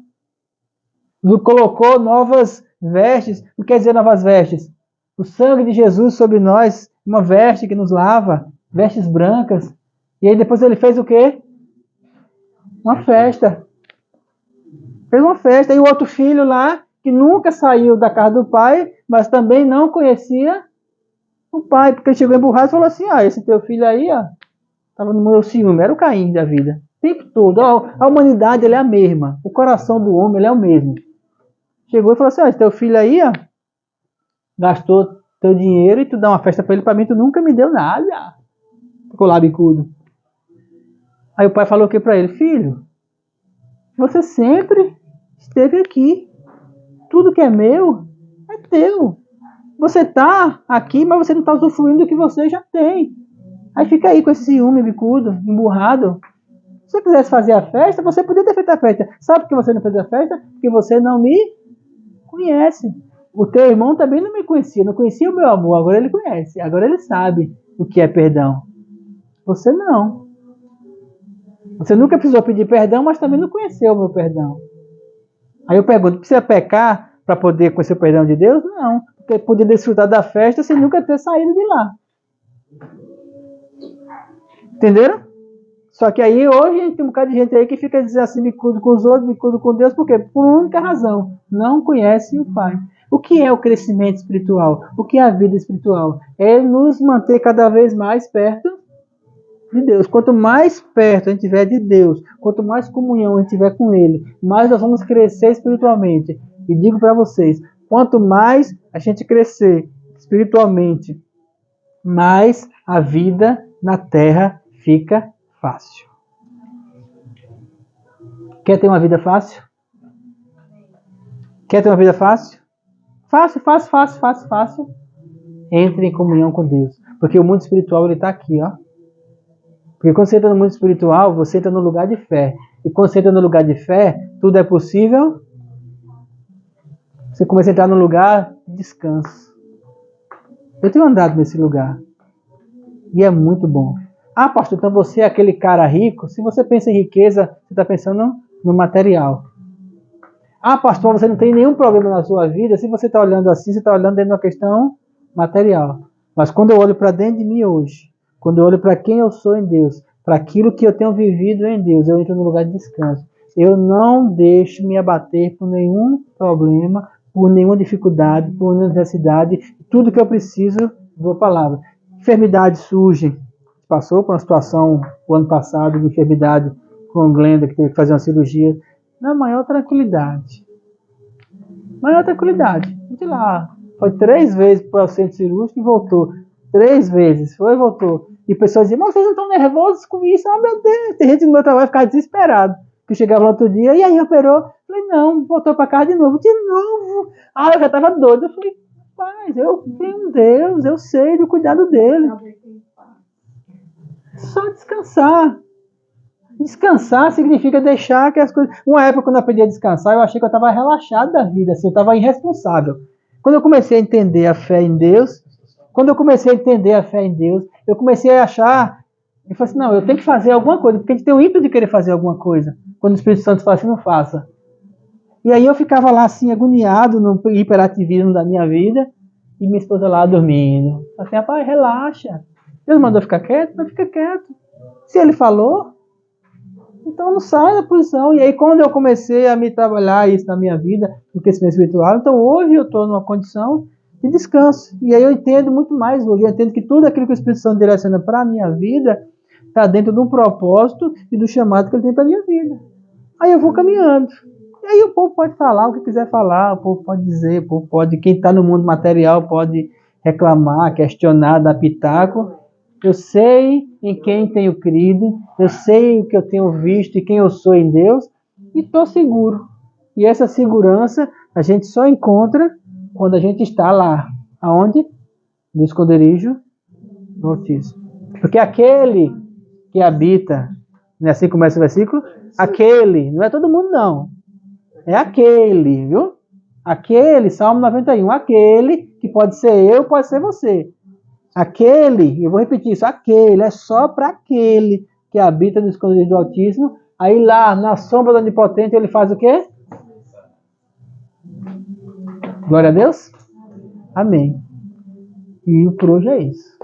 Colocou novas vestes. O que quer dizer novas vestes? O sangue de Jesus sobre nós, uma veste que nos lava, vestes brancas. E aí depois ele fez o quê? Uma festa. Fez uma festa. E o outro filho lá, que nunca saiu da casa do pai, mas também não conhecia o pai, porque ele chegou emburrado e falou assim, esse teu filho aí, estava no meu ciúme, era o Caim da vida. O tempo todo. A humanidade, ele é a mesma. O coração do homem, ele é o mesmo. Chegou e falou assim, esse teu filho aí, gastou teu dinheiro e tu dá uma festa para ele, para mim tu nunca me deu nada. Ficou lá bicudo. Aí o pai falou o que para ele? Filho, você sempre esteve aqui. Tudo que é meu é teu. Você está aqui, mas você não está usufruindo do que você já tem. Aí fica aí com esse ciúme bicudo, emburrado. Se você quisesse fazer a festa, você podia ter feito a festa. Sabe por que você não fez a festa? Porque você não me conhece. O teu irmão também não me conhecia. Não conhecia o meu amor. Agora ele conhece. Agora ele sabe o que é perdão. Você não. Você nunca precisou pedir perdão, mas também não conheceu o meu perdão. Aí eu pergunto, precisa pecar para poder conhecer o perdão de Deus? Não. Porque poder desfrutar da festa sem nunca ter saído de lá. Entenderam? Só que aí hoje tem um bocado de gente aí que fica dizendo assim, bicudo com os outros, bicudo com Deus, por quê? Por uma única razão. Não conhece o Pai. O que é o crescimento espiritual? O que é a vida espiritual? É nos manter cada vez mais perto de Deus. Quanto mais perto a gente estiver de Deus, quanto mais comunhão a gente tiver com Ele, mais nós vamos crescer espiritualmente. E digo para vocês, quanto mais a gente crescer espiritualmente, mais a vida na terra fica fácil. Quer ter uma vida fácil? Quer ter uma vida fácil? Fácil, fácil, fácil, fácil, fácil. Entre em comunhão com Deus. Porque o mundo espiritual ele está aqui, ó. Porque quando você entra no mundo espiritual, você entra no lugar de fé. E quando você entra no lugar de fé, tudo é possível. Você começa a entrar no lugar de descanso. Eu tenho andado nesse lugar. E é muito bom. Pastor, então você é aquele cara rico? Se você pensa em riqueza, você está pensando no material. Pastor, você não tem nenhum problema na sua vida? Se você está olhando assim, você está olhando dentro de uma questão material. Mas quando eu olho para dentro de mim hoje, quando eu olho para quem eu sou em Deus, para aquilo que eu tenho vivido em Deus, eu entro no lugar de descanso. Eu não deixo me abater por nenhum problema, por nenhuma dificuldade, por nenhuma necessidade. Tudo que eu preciso, boa palavra. Enfermidades surgem. Passou por uma situação o ano passado de enfermidade com a Glenda, que teve que fazer uma cirurgia, na maior tranquilidade. Maior tranquilidade. A gente lá foi 3 vezes para o centro cirúrgico e voltou. 3 vezes. Foi e voltou. E o pessoal dizia, mas vocês não estão nervosos com isso? Meu Deus. Tem gente no meu trabalho que ficava desesperado. Que chegava no outro dia, e aí operou? Falei, não, voltou para casa de novo. De novo? Eu já estava doido. Eu falei, rapaz, eu tenho um Deus, eu sei do cuidado dele. Só descansar. Descansar significa deixar que as coisas... Uma época, quando eu aprendi a descansar, eu achei que eu estava relaxado da vida, assim, eu estava irresponsável. Quando eu comecei a entender a fé em Deus, eu comecei a achar... Eu falei assim, não, eu tenho que fazer alguma coisa, porque a gente tem o ímpeto de querer fazer alguma coisa. Quando o Espírito Santo fala assim, não faça. E aí eu ficava lá, assim, agoniado no hiperativismo da minha vida, e minha esposa lá dormindo. Assim, rapaz, relaxa. Deus mandou ficar quieto? Não fica quieto. Se ele falou, então não sai da posição. E aí quando eu comecei a me trabalhar isso na minha vida, no crescimento espiritual, então hoje eu estou numa condição de descanso. E aí eu entendo muito mais hoje. Eu entendo que tudo aquilo que o Espírito Santo direciona para a minha vida está dentro de um propósito e do chamado que ele tem para a minha vida. Aí eu vou caminhando. E aí o povo pode falar o que quiser falar, o povo pode dizer, o povo pode, quem está no mundo material pode reclamar, questionar, dar pitaco. Eu sei em quem tenho crido, eu sei o que eu tenho visto e quem eu sou em Deus, e estou seguro. E essa segurança a gente só encontra quando a gente está lá. Aonde? No esconderijo do Altíssimo. Porque aquele que habita, né, assim começa o versículo, aquele, não é todo mundo não, é aquele, viu? Aquele, Salmo 91, aquele que pode ser eu, pode ser você. Aquele, eu vou repetir isso, aquele, é só para aquele que habita no esconderijo do Altíssimo. Aí lá, na sombra do Onipotente, ele faz o quê? Glória a Deus? Amém. E por hoje é isso.